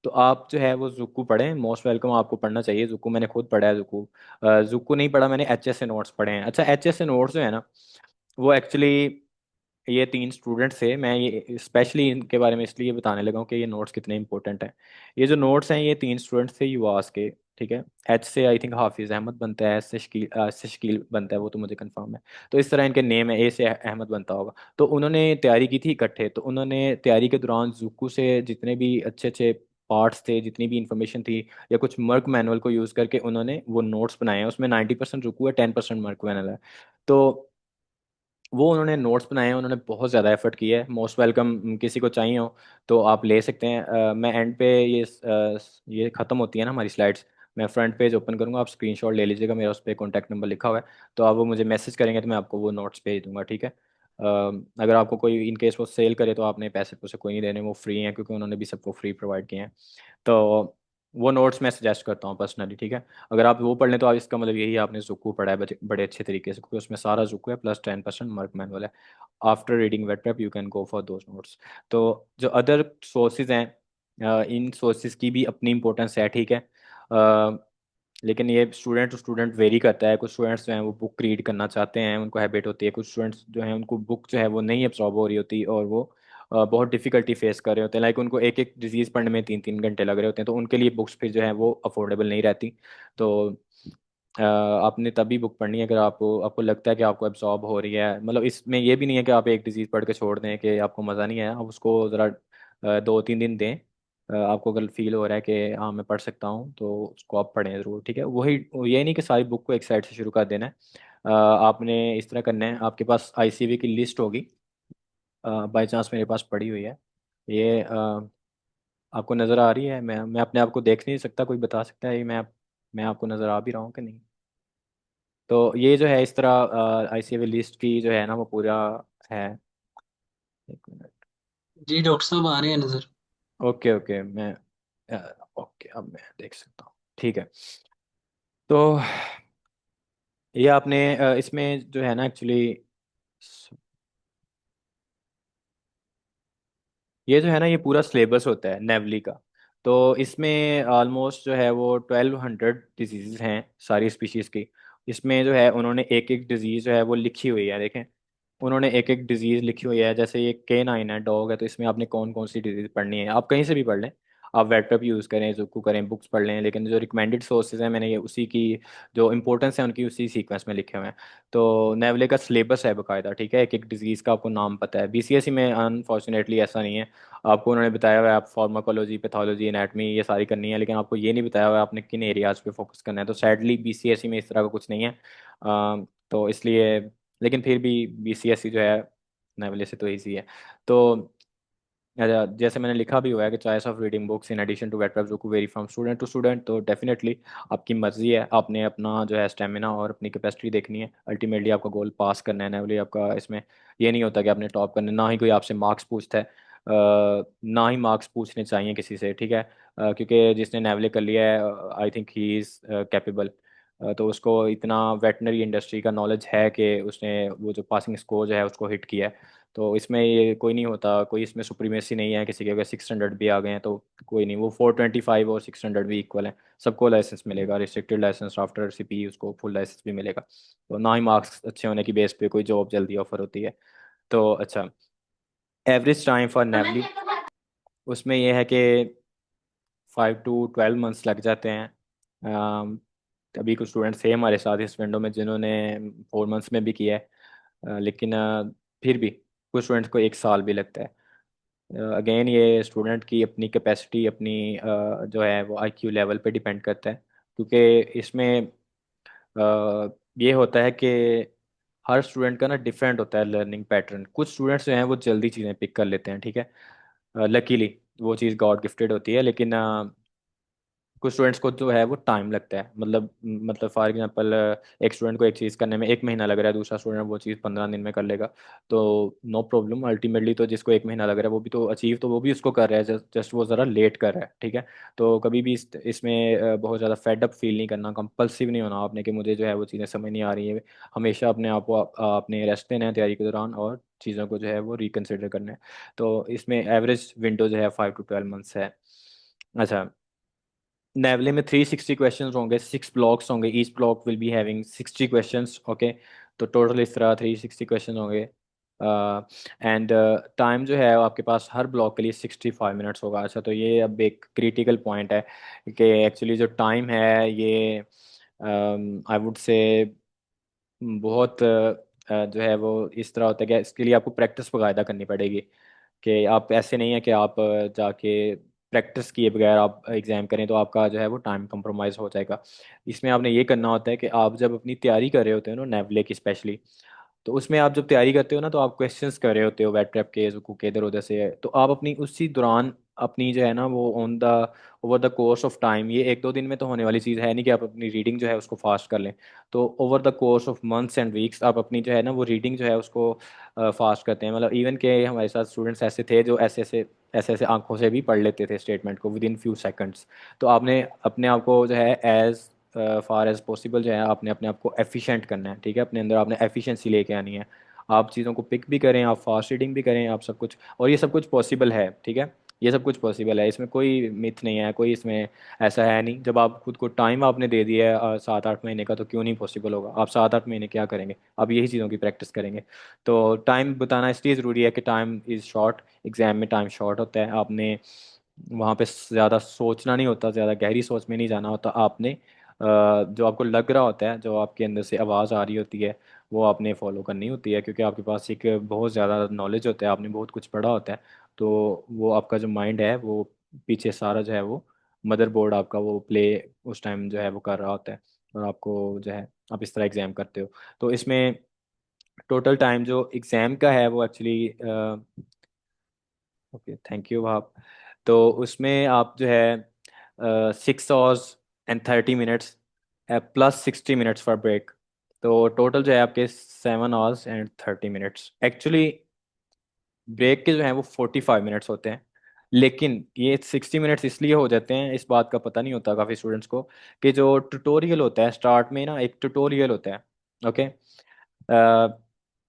तो आप जो है वो जुकू पढ़ें, मोस्ट वेलकम, आपको पढ़ना चाहिए जुकू। मैंने खुद पढ़ा है जुकू। जुकू नहीं पढ़ा, मैंने HSA नोट्स पढ़े हैं। अच्छा, HSA नोट्स जो है ना वो एक्चुअली, ये 3 स्टूडेंट्स थे, मैं ये स्पेशली इनके बारे में इसलिए बताने लगा हूँ कि ये नोट्स कितने इंपॉर्टेंट हैं। ये जो नोट्स हैं ये 3 स्टूडेंट्स थे युवास के। ठीक है, H से आई थिंक हाफिज अहमद बनता है, S से शकील बनता है, वो तो मुझे कंफर्म है। तो इस तरह इनके नेम है, A से अहमद बनता होगा। तो उन्होंने तैयारी की थी इकट्ठे, तो उन्होंने तैयारी के दौरान जुकू से जितने भी अच्छे अच्छे पार्ट्स थे, जितनी भी इंफॉर्मेशन थी, या कुछ मर्क मैनुअल को यूज़ करके उन्होंने वो नोट्स बनाए हैं। उसमें 90% जुकू है, 10% मर्क मैनुअल है। तो वो उन्होंने नोट्स बनाए हैं, उन्होंने बहुत ज़्यादा एफर्ट किया है। मोस्ट वेलकम, किसी को चाहिए हो तो आप ले सकते हैं। मैं एंड पे ये ख़त्म होती है ना हमारी स्लाइड्स, मैं फ्रंट पेज ओपन करूंगा, आप स्क्रीनशॉट ले लीजिएगा, मेरा उस पर कॉन्टैक्ट नंबर लिखा हुआ है। तो आप वो मुझे मैसेज करेंगे तो मैं आपको वो नोट्स भेज दूंगा। ठीक है, अगर आपको कोई इन केस वो सेल करे तो आपने पैसे उसे कोई नहीं देने, वो फ्री हैं क्योंकि उन्होंने भी सबको फ्री प्रोवाइड किए हैं। तो वो नोट्स मैं सजेस्ट करता हूँ पर्सनली, ठीक है। अगर आप वो पढ़ लें तो आप, इसका मतलब यही है आपने जुक्कू पढ़ा है बड़े अच्छे तरीके से, क्योंकि उसमें सारा जुक्कू है प्लस 10% मार्क मैनुअल है। After reading vet prep you can go for those notes. तो जो अदर सोर्सेज हैं, इन सोर्सेज की भी अपनी इंपॉर्टेंस है, ठीक है। लेकिन ये स्टूडेंट टू स्टूडेंट वेरी करता है। कुछ स्टूडेंट्स जो हैं वो बुक रीड करना चाहते हैं, उनको हैबिट होती है। कुछ स्टूडेंट्स जो हैं उनको बुक जो है वो नहीं एब्सॉर्ब हो रही होती, और वो बहुत डिफिकल्टी फेस कर रहे होते हैं। लाइक उनको एक एक डिजीज़ पढ़ने में 3 3 घंटे लग रहे होते हैं, तो उनके लिए बुक्स फिर जो है वो अफोर्डेबल नहीं रहती। तो आपने तभी बुक पढ़नी है अगर आपको आपको लगता है कि आपको एब्जॉर्ब हो रही है। मतलब इसमें ये भी नहीं है कि आप एक डिजीज़ पढ़ के छोड़ दें कि आपको मज़ा नहीं आया, आप उसको ज़रा 2 3 दिन दें। आपको अगर फील हो रहा है कि हाँ मैं पढ़ सकता हूँ तो उसको आप पढ़ें ज़रूर, ठीक है। वही, ये नहीं कि सारी बुक को एक साइड से शुरू कर देना है। आपने इस तरह करना है, आपके पास आईसीवी की लिस्ट होगी, बाई चांस मेरे पास पड़ी हुई है ये, आपको नज़र आ रही है? मैं अपने आप को देख नहीं सकता, कोई बता सकता है ये मैं आपको नज़र आ भी रहा हूँ कि नहीं? तो ये जो है इस तरह आईसीवी लिस्ट की जो है ना वो पूरा है। एक मिनट। जी डॉक्टर साहब आ रहे हैं नजर। ओके ओके, मैं ओके अब मैं देख सकता हूँ, ठीक है। तो ये आपने इसमें जो है ना एक्चुअली, ये जो है ना ये पूरा सिलेबस होता है नेवली का। तो इसमें ऑलमोस्ट जो है वो 1200 डिजीज़ हैं सारी स्पीशीज़ की। इसमें जो है उन्होंने एक एक डिजीज़ जो है वो लिखी हुई है, देखें। उन्होंने एक एक डिजीज़ लिखी हुई है, जैसे ये K9 है, डॉग है, तो इसमें आपने कौन कौन सी डिजीज़ पढ़नी है आप कहीं से भी पढ़ लें। आप वेटअप यूज़ करें, जुक्कू करें, बुक्स पढ़ लें, लेकिन जो रिकमेंडेड सोर्सेज हैं मैंने ये उसी की जो इंपॉर्टेंस है उनकी उसी सीक्वेंस में लिखे हुए हैं। तो नेवले का सिलेबस है बाकायदा, ठीक है। एक एक डिजीज़ का आपको नाम पता है। बीसीएसई में अनफॉर्चुनेटली ऐसा नहीं है। आपको उन्होंने बताया हुआ है आप फार्माकोलॉजी, पैथोलॉजी, एनाटमी ये सारी करनी है, लेकिन आपको ये नहीं बताया हुआ है आपने किन एरियाज पे फोकस करना है। तो सैडली बीसीएसई में इस तरह का कुछ नहीं है। तो इसलिए, लेकिन फिर भी बीसीएसई जो है नेवले से तो ईजी है। तो जैसे मैंने लिखा भी हुआ है कि choice of reading books in addition to wet prep जो very from student to student, तो डेफिनेटली आपकी मर्जी है। आपने अपना जो है स्टेमिना और अपनी कैपेसिटी देखनी है। अल्टीमेटली आपका गोल पास करना है नेवली आपका। इसमें ये नहीं होता कि आपने टॉप करना है, ना ही कोई आपसे मार्क्स पूछता है। ना ही मार्क्स पूछने चाहिए किसी से, ठीक है। क्योंकि जिसने नेवले कर लिया है आई थिंक ही इज़ कैपेबल। तो उसको इतना वेटनरी इंडस्ट्री का नॉलेज है कि उसने वो जो पासिंग स्कोर जो है उसको हिट किया है। तो इसमें ये कोई नहीं होता, कोई इसमें सुप्रीमेसी नहीं है किसी के। अगर 600 भी आ गए हैं तो कोई नहीं, वो 425 और 600 भी इक्वल है। सबको लाइसेंस मिलेगा, रिस्ट्रिक्टेड लाइसेंस आफ्टर सीपी, उसको फुल लाइसेंस भी मिलेगा। तो ना ही मार्क्स अच्छे होने की बेस पे कोई जॉब जल्दी ऑफर होती है। तो अच्छा, एवरेज टाइम फॉर नेवली उसमें यह है कि 5 to 12 मंथ्स लग जाते हैं। अम, अभी कुछ स्टूडेंट्स थे हमारे साथ इस विंडो में जिन्होंने 4 मंथ्स में भी किया है। लेकिन फिर भी कुछ स्टूडेंट्स को 1 साल भी लगता है। अगेन ये स्टूडेंट की अपनी कैपेसिटी, अपनी जो है वो आईक्यू लेवल पे डिपेंड करता है। क्योंकि इसमें ये होता है कि हर स्टूडेंट का ना डिफरेंट होता है लर्निंग पैटर्न। कुछ स्टूडेंट्स जो हैं वो जल्दी चीज़ें पिक कर लेते हैं, ठीक है। लकीली वो चीज़ गॉड गिफ्टेड होती है। लेकिन कुछ स्टूडेंट्स को जो है वो टाइम लगता है। मतलब फॉर एग्जांपल एक स्टूडेंट को एक चीज़ करने में 1 महीना लग रहा है, दूसरा स्टूडेंट वो चीज़ 15 दिन में कर लेगा। तो नो प्रॉब्लम, अल्टीमेटली तो जिसको 1 महीना लग रहा है वो भी तो अचीव तो वो भी उसको कर रहा है, जस्ट वो ज़रा लेट कर रहा है, ठीक है। तो कभी भी इसमें बहुत ज़्यादा फेड अप फील नहीं करना, कंपल्सिव नहीं होना आपने कि मुझे जो है वो चीज़ें समझ नहीं आ रही है। हमेशा अपने आप को अपने रेस्ट देना है तैयारी के दौरान, और चीज़ों को जो है वो रिकन्सिडर करना है। तो इसमें एवरेज विंडो जो है 5 to 12 मंथ्स है। अच्छा, नेवले में 360 क्वेश्चंस होंगे, 6 ब्लॉक्स होंगे, each block will be having 60 questions, okay. तो टोटल इस तरह 360 क्वेश्चन होंगे। एंड टाइम जो है वो आपके पास हर ब्लॉक के लिए 65 मिनट्स होगा। अच्छा, तो ये अब एक क्रिटिकल पॉइंट है कि एक्चुअली जो टाइम है ये आई वुड से बहुत जो है वो इस तरह होता है कि इसके लिए आपको प्रैक्टिस बाकायदा करनी पड़ेगी। कि आप ऐसे नहीं है कि आप जाके प्रैक्टिस किए बगैर आप एग्ज़ाम करें तो आपका जो है वो टाइम कंप्रोमाइज़ हो जाएगा। इसमें आपने ये करना होता है कि आप जब अपनी तैयारी कर रहे होते हैं ना नेवले की स्पेशली, तो उसमें आप जब तैयारी करते हो ना, तो आप क्वेश्चंस कर रहे होते हो वेट प्रेप के, के इधर उधर से, तो आप अपनी उसी दौरान अपनी जो है ना वो on the over the course of time, ये एक दो दिन में तो होने वाली चीज़ है नहीं कि आप अपनी रीडिंग जो है उसको फास्ट कर लें। तो over the course of months and weeks आप अपनी जो है ना वो रीडिंग जो है उसको फास्ट करते हैं। मतलब इवन के हमारे साथ स्टूडेंट्स ऐसे थे जो ऐसे ऐसे आंखों से भी पढ़ लेते थे स्टेटमेंट को विद इन फ्यू सेकंड्स। तो आपने अपने आप को जो है एज फार एज पॉसिबल जो है आपने अपने आप को एफिशिएंट करना है, ठीक है। अपने अंदर आपने एफिशिएंसी लेके आनी है। आप चीज़ों को पिक भी करें, आप फास्ट रीडिंग भी करें, आप सब कुछ, और ये सब कुछ पॉसिबल है, ठीक है। ये सब कुछ पॉसिबल है, इसमें कोई मिथ नहीं है, कोई इसमें ऐसा है नहीं। जब आप खुद को टाइम आपने दे दिया है 7-8 महीने का, तो क्यों नहीं पॉसिबल होगा। आप 7-8 महीने क्या करेंगे, आप यही चीज़ों की प्रैक्टिस करेंगे। तो टाइम बताना इसलिए ज़रूरी है कि टाइम इज़ शॉर्ट, एग्ज़ाम में टाइम शॉर्ट होता है। आपने वहाँ पे ज़्यादा सोचना नहीं होता, ज़्यादा गहरी सोच में नहीं जाना होता। आपने जो आपको लग रहा होता है, जो आपके अंदर से आवाज़ आ रही होती है, वो आपने फॉलो करनी होती है, क्योंकि आपके पास एक बहुत ज़्यादा नॉलेज होता है, आपने बहुत कुछ पढ़ा होता है। तो वो आपका जो माइंड है वो पीछे सारा जो है वो मदरबोर्ड आपका वो प्ले उस टाइम जो है वो कर रहा होता है, और आपको जो है आप इस तरह एग्ज़ाम करते हो। तो इसमें टोटल टाइम जो एग्ज़ाम का है वो एक्चुअली, ओके थैंक यू आप, तो उसमें आप जो है 6 hours and 30 minutes plus 60 minutes for break. तो टोटल जो है आपके 7 hours and 30 minutes. Actually break के जो हैं वो 45 मिनट्स होते हैं, लेकिन ये 60 मिनट्स इसलिए हो जाते हैं, इस बात का पता नहीं होता काफ़ी स्टूडेंट्स को, कि जो ट्यूटोरियल होता है स्टार्ट में ना, एक ट्यूटोरियल होता है, ओके,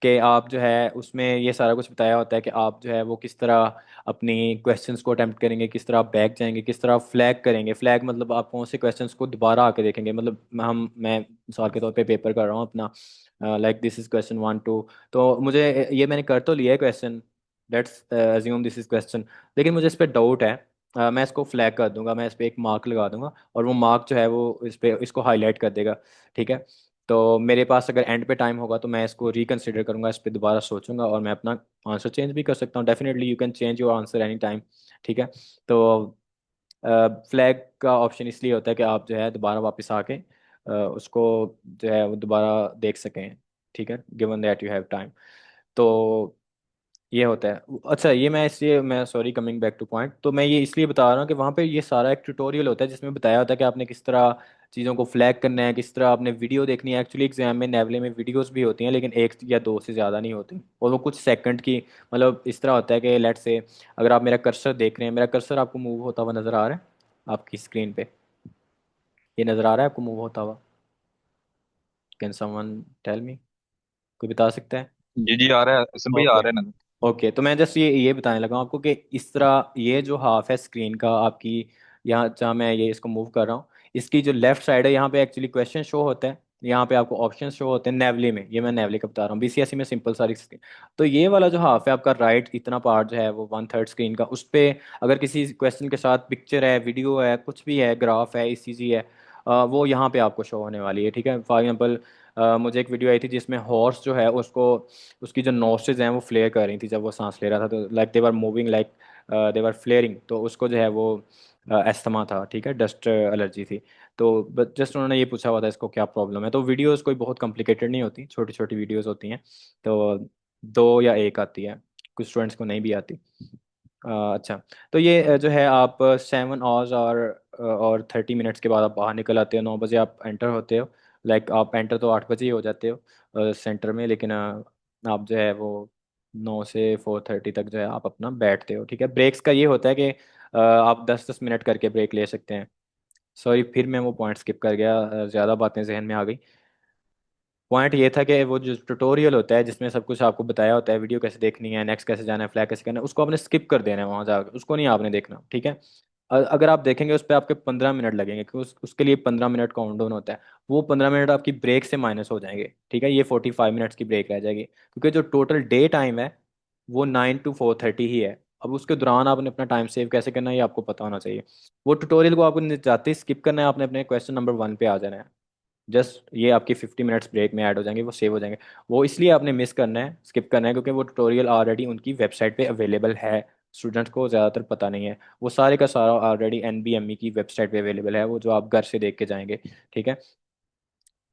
कि आप जो है उसमें ये सारा कुछ बताया होता है कि आप जो है वो किस तरह अपनी क्वेश्चंस को अटेम्प्ट करेंगे, किस तरह आप बैक जाएंगे, किस तरह फ्लैग करेंगे। फ्लैग मतलब आप कौन से क्वेश्चंस को दोबारा आके देखेंगे। मतलब मैं मिसाल के तौर पे पेपर कर रहा हूँ अपना, लाइक दिस इज क्वेश्चन 1 2, तो मुझे ये मैंने कर तो लिया है question, let's assume this is question, लेकिन मुझे इस पर डाउट है। मैं इसको फ्लैग कर दूंगा, मैं इस पर एक मार्क लगा दूंगा, और वो मार्क जो है वो इस पे इसको हाईलाइट कर देगा, ठीक है। तो मेरे पास अगर एंड पे टाइम होगा तो मैं इसको रिकंसिडर करूंगा, इस पे दोबारा सोचूंगा, और मैं अपना आंसर चेंज भी कर सकता हूँ। Definitely you can change your answer any time, ठीक है। तो फ्लैग का ऑप्शन इसलिए होता है कि आप जो है दोबारा वापस आके उसको जो है वो दोबारा देख सकें, ठीक है, given that you have time. तो ये होता है। अच्छा, ये मैं इसलिए, मैं sorry coming back two point, तो मैं ये इसलिए बता रहा हूँ कि वहाँ पे ये सारा एक ट्यूटोरियल होता है जिसमें बताया होता है कि आपने किस तरह चीज़ों को फ्लैग करना है, किस तरह आपने वीडियो देखनी है। एक्चुअली एग्जाम में नेवले में वीडियोस भी होती हैं, लेकिन एक या दो से ज़्यादा नहीं होती, और वो कुछ सेकंड की। मतलब इस तरह होता है कि लेट से, अगर आप मेरा कर्सर देख रहे हैं, मेरा कर्सर आपको मूव होता हुआ नज़र आ रहा है आपकी स्क्रीन पे, ये नज़र आ रहा है आपको मूव होता हुआ? कैन समवन टेल मी, कोई बता सकता है? जी जी आ रहा है, सब भैया आ ओके। रहे हैं ना। ओके, तो मैं जस्ट ये बताने लगा हूं आपको कि इस तरह ये जो हाफ है स्क्रीन का आपकी, यहाँ जहाँ मैं ये इसको मूव कर रहा हूँ, इसकी जो लेफ्ट साइड है यहाँ पे एक्चुअली क्वेश्चन शो होता है, यहाँ पे आपको ऑप्शन शो होते हैं नेवले में। ये मैं नेवले का बता रहा हूँ, बीसीएसई में सिंपल सारी स्क्रीन। तो ये वाला जो हाफ है आपका राइट इतना पार्ट जो है वो 1/3 स्क्रीन का, उस पे अगर किसी क्वेश्चन के साथ पिक्चर है, वीडियो है, कुछ भी है, ग्राफ है, ईसीजी है, वो यहाँ पे आपको शो होने वाली है, ठीक है। फॉर एग्जाम्पल मुझे एक वीडियो आई थी जिसमें हॉर्स जो है उसको, उसकी जो नोस्ट्रिल्स हैं वो फ्लेयर कर रही थी जब वो सांस ले रहा था, तो like they were moving, like they were flaring, तो उसको जो है वो अस्थमा था, ठीक है, डस्ट एलर्जी थी। तो जस्ट उन्होंने ये पूछा हुआ था इसको क्या प्रॉब्लम है। तो वीडियोस कोई बहुत कॉम्प्लिकेटेड नहीं होती, छोटी छोटी वीडियोस होती हैं। तो दो या एक आती है, कुछ स्टूडेंट्स को नहीं भी आती। अच्छा, तो ये जो है आप 7 आवर्स और 30 मिनट्स के बाद आप बाहर निकल आते हो, 9 बजे आप एंटर होते हो। लाइक आप एंटर तो 8 बजे ही हो जाते हो सेंटर में, लेकिन आप जो है वो 9 से 4:30 तक जो है आप अपना बैठते हो, ठीक है। ब्रेक्स का ये होता है कि आप 10-10 मिनट करके ब्रेक ले सकते हैं। सॉरी, फिर मैं वो पॉइंट स्किप कर गया, ज़्यादा बातें जहन में आ गई। पॉइंट ये था कि वो जो ट्यूटोरियल होता है जिसमें सब कुछ आपको बताया होता है, वीडियो कैसे देखनी है, नेक्स्ट कैसे जाना है, फ्लैग कैसे करना है, उसको आपने स्किप कर देना है वहां जाकर, उसको नहीं आपने देखना, ठीक है। अगर आप देखेंगे उस पर आपके 15 मिनट लगेंगे, क्योंकि उसके लिए 15 मिनट काउंट डाउन होता है। वो 15 मिनट आपकी ब्रेक से माइनस हो जाएंगे, ठीक है। ये 45 मिनट्स की ब्रेक रह जाएगी, क्योंकि जो टोटल डे टाइम है वो 9 to 4:30 ही है। अब उसके दौरान आपने अपना टाइम सेव कैसे करना है ये आपको पता होना चाहिए। वो ट्यूटोरियल को आपको जाते ही स्किप करना है, आपने अपने क्वेश्चन नंबर 1 पे आ जाना है। जस्ट ये आपकी 50 मिनट्स ब्रेक में ऐड हो जाएंगे, वो सेव हो जाएंगे। वो इसलिए आपने मिस करना है, स्किप करना है, क्योंकि वो ट्यूटोरियल ऑलरेडी उनकी वेबसाइट पे अवेलेबल है। स्टूडेंट्स को ज़्यादातर पता नहीं है, वो सारे का सारा ऑलरेडी एनबीएमई की वेबसाइट पे अवेलेबल है, वो जो आप घर से देख के जाएंगे, ठीक है।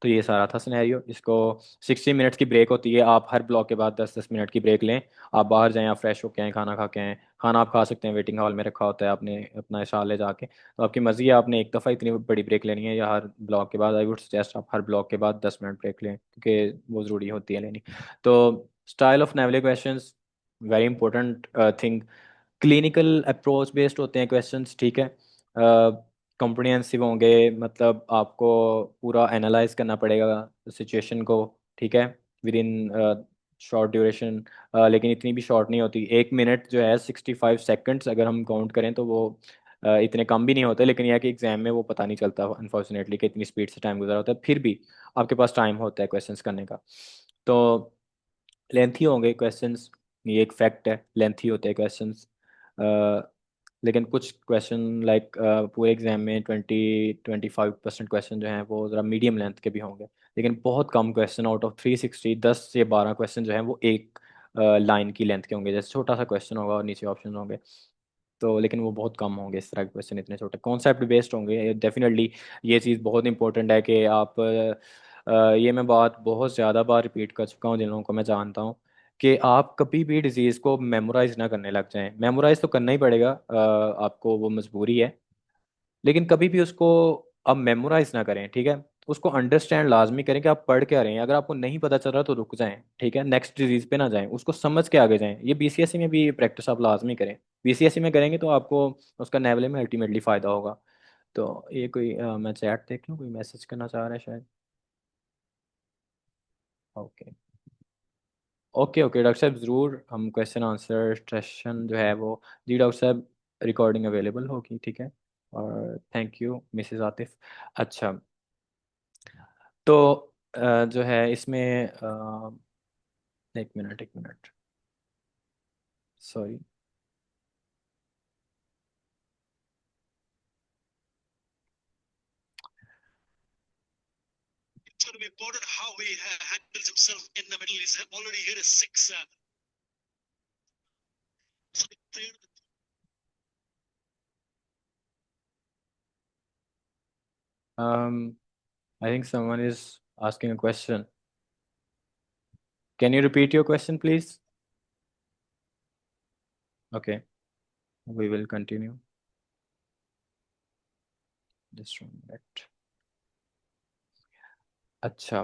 तो ये सारा था सिनेरियो। इसको 60 मिनट्स की ब्रेक होती है, आप हर ब्लॉक के बाद 10-10 मिनट की ब्रेक लें। आप बाहर जाएं, आप फ्रेश होके आएँ, खाना खा के आएँ। खाना आप खा सकते हैं, वेटिंग हॉल में रखा होता है, आपने अपना इशाल ले जाके। तो आपकी मर्जी है, आपने एक दफ़ा इतनी बड़ी ब्रेक लेनी है या हर ब्लॉक के बाद। आई वुड सजेस्ट आप हर ब्लॉक के बाद 10 मिनट ब्रेक लें, क्योंकि वो ज़रूरी होती है लेनी। तो स्टाइल ऑफ नेवले questions, very important thing. Clinical approach based होते हैं क्वेश्चंस, ठीक है। कॉम्प्रिहेंसिव होंगे, मतलब आपको पूरा एनालाइज करना पड़ेगा सिचुएशन को, ठीक है, विद इन शॉर्ट ड्यूरेशन। लेकिन इतनी भी शॉर्ट नहीं होती। 1 मिनट जो है 65 सेकेंड्स अगर हम काउंट करें तो वो इतने कम भी नहीं होते। लेकिन यह है कि एग्जाम में वो पता नहीं चलता अनफॉर्चुनेटली कि इतनी स्पीड से टाइम गुजरा होता है। फिर भी आपके पास टाइम होता है क्वेश्चंस करने का। तो लेंथी होंगे क्वेश्चंस, ये एक फैक्ट है, लेंथी होते हैं क्वेश्चंस। लेकिन कुछ क्वेश्चन लाइक पूरे एग्जाम में 20-25% क्वेश्चन जो हैं वो ज़रा मीडियम लेंथ के भी होंगे। लेकिन बहुत कम क्वेश्चन आउट ऑफ 360, 10 से 12 क्वेश्चन जो हैं वो एक लाइन की लेंथ के होंगे। जैसे छोटा सा क्वेश्चन होगा और नीचे ऑप्शन होंगे। तो लेकिन वो बहुत कम होंगे इस तरह के क्वेश्चन, इतने छोटे कॉन्सेप्ट बेस्ड होंगे डेफिनेटली। ये चीज़ बहुत इंपॉर्टेंट है कि आप ये मैं बात बहुत ज़्यादा बार रिपीट कर चुका हूँ, जिन लोगों को मैं जानता हूँ, कि आप कभी भी डिजीज़ को मेमोराइज ना करने लग जाएं। मेमोराइज तो करना ही पड़ेगा, आपको वो मजबूरी है। लेकिन कभी भी उसको आप मेमोराइज ना करें, ठीक है। उसको अंडरस्टैंड लाजमी करें कि आप पढ़ क्या रहे हैं। अगर आपको नहीं पता चल रहा तो रुक जाएं, ठीक है, नेक्स्ट डिजीज पे ना जाएं, उसको समझ के आगे जाएं। ये बीसीएसई में भी ये प्रैक्टिस आप लाजमी करें। बीसीएसई में करेंगे तो आपको उसका नेवले में अल्टीमेटली फ़ायदा होगा। तो ये कोई मैं चैट देख लूँ, कोई मैसेज करना चाह रहा है शायद। ओके, ओके, ओके डॉक्टर साहब, ज़रूर हम क्वेश्चन आंसर सेशन जो है वो, जी डॉक्टर साहब, रिकॉर्डिंग अवेलेबल होगी, ठीक है। और थैंक यू मिसेस आतिफ। अच्छा, तो जो है इसमें 1 minute, 1 minute, sorry. I think someone is asking a question. Can you repeat your question please? Okay, we will continue. Just 1 minute. अच्छा,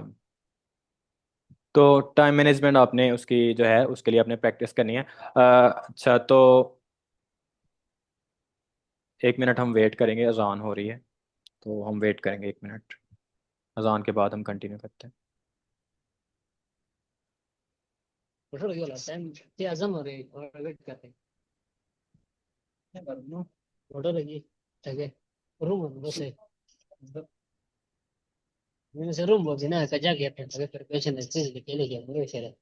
तो टाइम मैनेजमेंट आपने उसकी जो है उसके लिए आपने प्रैक्टिस करनी है। अच्छा, तो 1 मिनट हम वेट करेंगे, अजान हो रही है। तो हम वेट करेंगे 1 मिनट, अजान के बाद हम कंटिन्यू करते हैं। Por digo, la time sí hacemos de ver qué hace. No, por aquí, ¿qué? Rumbo, no sé. No sé rumbo, si nada, calla que pensé que preparation es que quiere que no sea.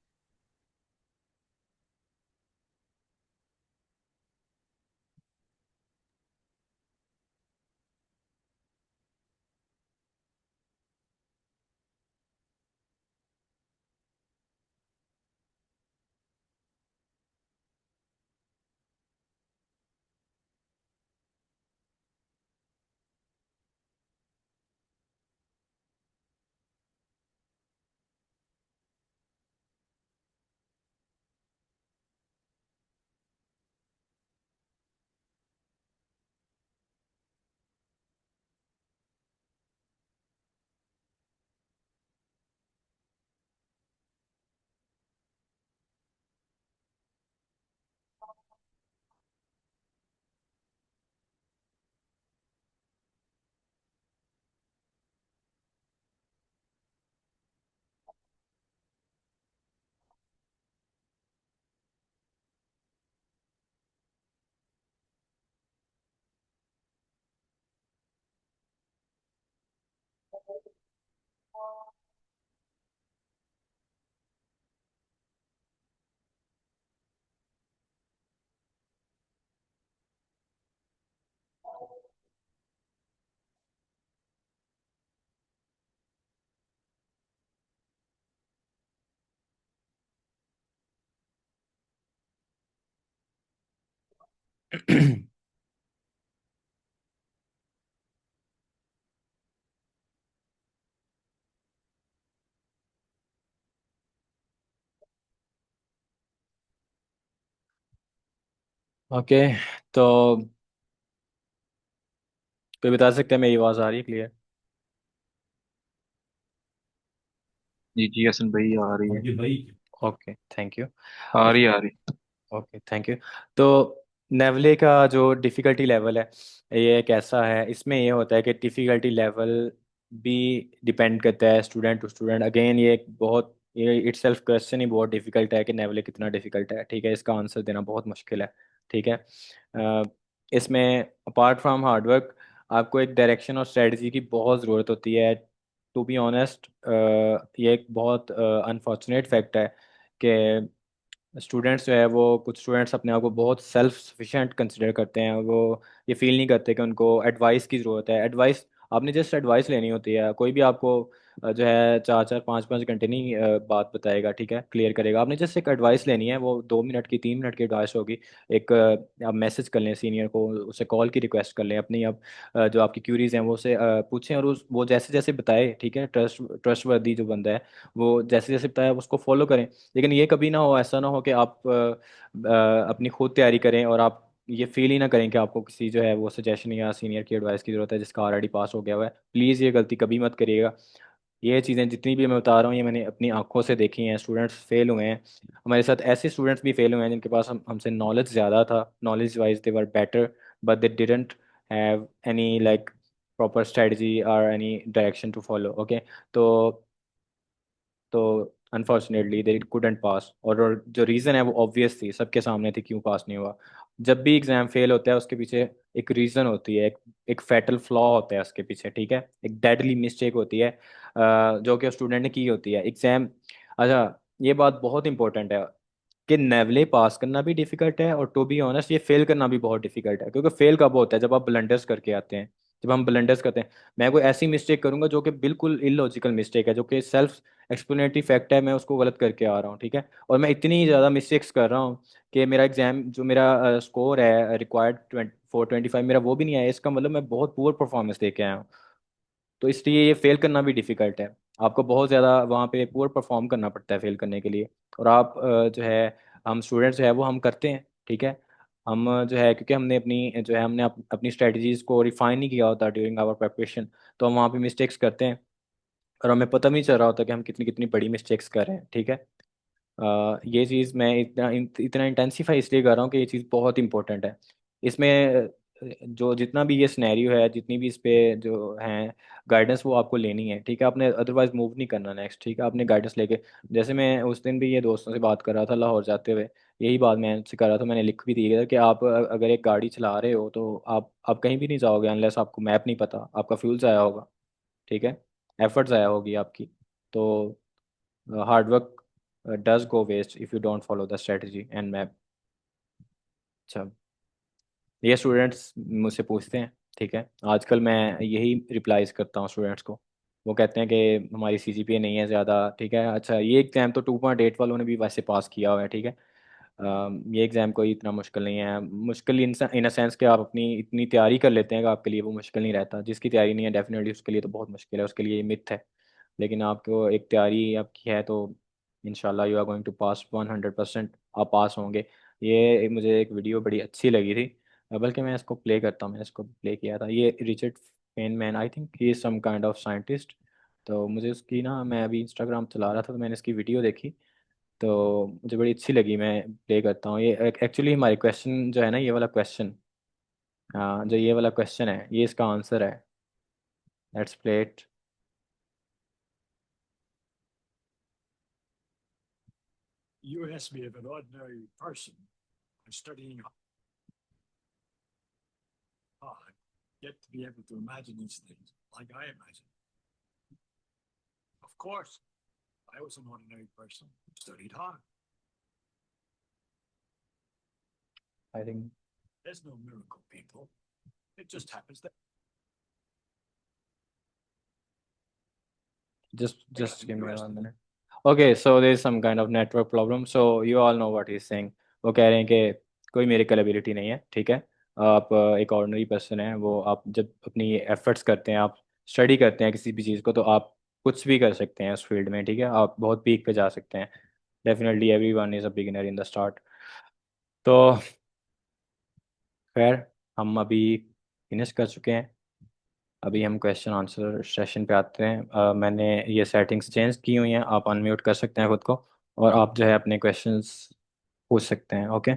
Okay. तो कोई बता सकते हैं मेरी आवाज़ आ रही है clear? जी जी हसन भाई आ रही है। Okay, thank you. आ रही है आ रही। Okay, thank you. तो नेवले का जो डिफ़िकल्टी लेवल है, ये कैसा है? इसमें ये होता है कि डिफ़िकल्टी लेवल भी डिपेंड करता है स्टूडेंट टू स्टूडेंट। अगेन ये एक बहुत, ये इट सेल्फ क्वेश्चन ही बहुत डिफ़िकल्ट है कि नेवले कितना डिफ़िकल्ट है, ठीक है? इसका आंसर देना बहुत मुश्किल है, ठीक है? अ, इसमें अपार्ट फ्रॉम हार्डवर्क, आपको एक डायरेक्शन और स्ट्रेटजी की बहुत ज़रूरत होती है। टू बी ऑनेस्ट, ये एक बहुत अनफॉर्चुनेट फैक्ट है कि स्टूडेंट्स जो है वो, कुछ स्टूडेंट्स अपने आप को बहुत सेल्फ सफिशिएंट कंसिडर करते हैं। वो ये फील नहीं करते कि उनको एडवाइस की ज़रूरत है। एडवाइस, आपने जस्ट एडवाइस लेनी होती है। कोई भी आपको जो है 4 4 5 5 घंटे नहीं बात बताएगा, ठीक है, क्लियर करेगा। आपने जस्ट एक एडवाइस लेनी है, वो 2 मिनट की 3 मिनट की एडवाइस होगी। एक आप मैसेज कर लें सीनियर को, उसे कॉल की रिक्वेस्ट कर लें अपनी। आप जो आपकी क्यूरीज हैं वो उसे पूछें, और उस वो जैसे जैसे बताए, ठीक है, ट्रस्ट वर्दी जो बंदा है, वो जैसे जैसे बताया उसको फॉलो करें। लेकिन ये कभी ना हो, ऐसा ना हो कि आप अपनी खुद तैयारी करें और आप ये फील ही ना करें कि आपको किसी जो है वो सजेशन या सीनियर की एडवाइस की ज़रूरत है जिसका ऑलरेडी पास हो गया हुआ है। प्लीज़ ये गलती कभी मत करिएगा। ये चीज़ें जितनी भी मैं बता रहा हूँ, ये मैंने अपनी आंखों से देखी हैं। स्टूडेंट्स फेल हुए हैं, हमारे साथ ऐसे स्टूडेंट्स भी फेल हुए हैं जिनके पास हमसे नॉलेज ज़्यादा था, knowledge wise they were better, but they didn't have any like proper strategy और any direction to follow. Okay. तो अनफॉर्चुनेटली दे कुडेंट पास, और जो रीज़न है वो ऑब्वियस थी, सबके सामने थी क्यों पास नहीं हुआ। जब भी एग्ज़ाम फेल होता है उसके पीछे एक रीज़न होती है, एक फैटल फ्लॉ होता है उसके पीछे, ठीक है, एक डेडली मिस्टेक होती है जो कि स्टूडेंट ने की होती है एग्ज़ाम। अच्छा, ये बात बहुत इंपॉर्टेंट है कि नेवले पास करना भी डिफिकल्ट है, और टू बी ऑनेस्ट ये फेल करना भी बहुत डिफिकल्ट है। क्योंकि फेल कब होता है? जब आप ब्लंडर्स करके आते हैं। जब हम ब्लंडर्स करते हैं, मैं कोई ऐसी मिस्टेक करूंगा जो कि बिल्कुल इलॉजिकल मिस्टेक है, जो कि सेल्फ एक्सप्लेनेटरी फैक्ट है, मैं उसको गलत करके आ रहा हूँ, ठीक है, और मैं इतनी ज़्यादा मिस्टेक्स कर रहा हूँ कि मेरा एग्जाम जो मेरा स्कोर है रिक्वायर्ड 425, मेरा वो भी नहीं आया। इसका मतलब मैं बहुत पुअर परफॉर्मेंस दे के आया हूँ। तो इसलिए ये फेल करना भी डिफिकल्ट है। आपको बहुत ज़्यादा वहाँ पे पुअर परफॉर्म करना पड़ता है फेल करने के लिए। और आप जो है, हम स्टूडेंट्स जो है वो हम करते हैं, ठीक है। हम जो है, क्योंकि हमने अपनी जो है, हमने अपनी स्ट्रेटजीज़ को रिफाइन नहीं किया होता ड्यूरिंग आवर प्रेपरेशन, तो हम वहाँ पे मिस्टेक्स करते हैं, और हमें पता भी नहीं चल रहा होता कि हम कितनी कितनी बड़ी मिस्टेक्स कर रहे हैं, ठीक है। ये चीज़ मैं इतना इंटेंसिफाई इसलिए कर रहा हूँ कि ये चीज़ बहुत इंपॉर्टेंट है। इसमें जो जितना भी ये सिनेरियो है, जितनी भी इस पे जो हैं गाइडेंस, वो आपको लेनी है, ठीक है। आपने अदरवाइज मूव नहीं करना नेक्स्ट, ठीक है। आपने गाइडेंस लेके, जैसे मैं उस दिन भी ये दोस्तों से बात कर रहा था लाहौर जाते हुए, यही बात मैं उनसे कर रहा था। मैंने लिख भी दिया था कि आप अगर एक गाड़ी चला रहे हो तो आप कहीं भी नहीं जाओगे अनलेस आपको मैप नहीं पता, आपका फ्यूल ज़ाया होगा, ठीक है, एफर्ट ज़ाया होगी आपकी। तो hard work does go waste if you don't follow the strategy and map। अच्छा, ये स्टूडेंट्स मुझसे पूछते हैं, ठीक है। आजकल मैं यही रिप्लाईज करता हूँ स्टूडेंट्स को। वो कहते हैं कि हमारी सीजीपीए नहीं है ज़्यादा, ठीक है। अच्छा, ये एग्ज़ाम तो 2.8 वालों ने भी वैसे पास किया हुआ है, ठीक है। ये एग्ज़ाम कोई इतना मुश्किल नहीं है। मुश्किल इन अ सेंस कि आप अपनी इतनी तैयारी कर लेते हैं कि आपके लिए वो मुश्किल नहीं रहता। जिसकी तैयारी नहीं है डेफिनेटली उसके लिए तो बहुत मुश्किल है, उसके लिए ये मिथ है। लेकिन आपको एक तैयारी आपकी है तो इंशाल्लाह यू आर गोइंग टू पास 100%, आप पास होंगे। ये मुझे एक वीडियो बड़ी अच्छी लगी थी, बल्कि मैं इसको प्ले करता हूँ, मैंने इसको प्ले किया था। ये Richard Feynman, I think he is some kind of scientist. तो मुझे उसकी ना, मैं अभी इंस्टाग्राम चला रहा था तो मैंने इसकी वीडियो देखी, तो मुझे बड़ी अच्छी लगी। मैं प्ले करता हूँ ये। एक्चुअली हमारे क्वेश्चन जो है ना, ये वाला क्वेश्चन, हाँ, जो ये वाला क्वेश्चन है ये इसका आंसर है। Let's play it. You asked me if an ordinary person is studying hard, yet to be able to imagine these things like I imagine. Of course, I was an ordinary person who studied hard. I think There's no miracle, people. It just happens that just give me 1 minute। Okay, so there is some kind of network problem, so you all know what he is saying. वो कह रहे हैं कि कोई मेरिकल ability नहीं है, ठीक है। आप एक ऑर्डिनरी पर्सन है, वो आप जब अपनी एफर्ट्स करते हैं, आप स्टडी करते हैं किसी भी चीज़ को, तो आप कुछ भी कर सकते हैं उस फील्ड में, ठीक है। आप बहुत पीक पे जा सकते हैं। Definitely every one is a beginner in the start. तो खैर, हम अभी फिनिश कर चुके हैं। अभी हम क्वेश्चन आंसर सेशन पे आते हैं। मैंने ये सेटिंग्स चेंज की हुई हैं, आप अनम्यूट कर सकते हैं खुद को, और आप जो है अपने क्वेश्चंस पूछ सकते हैं। Okay,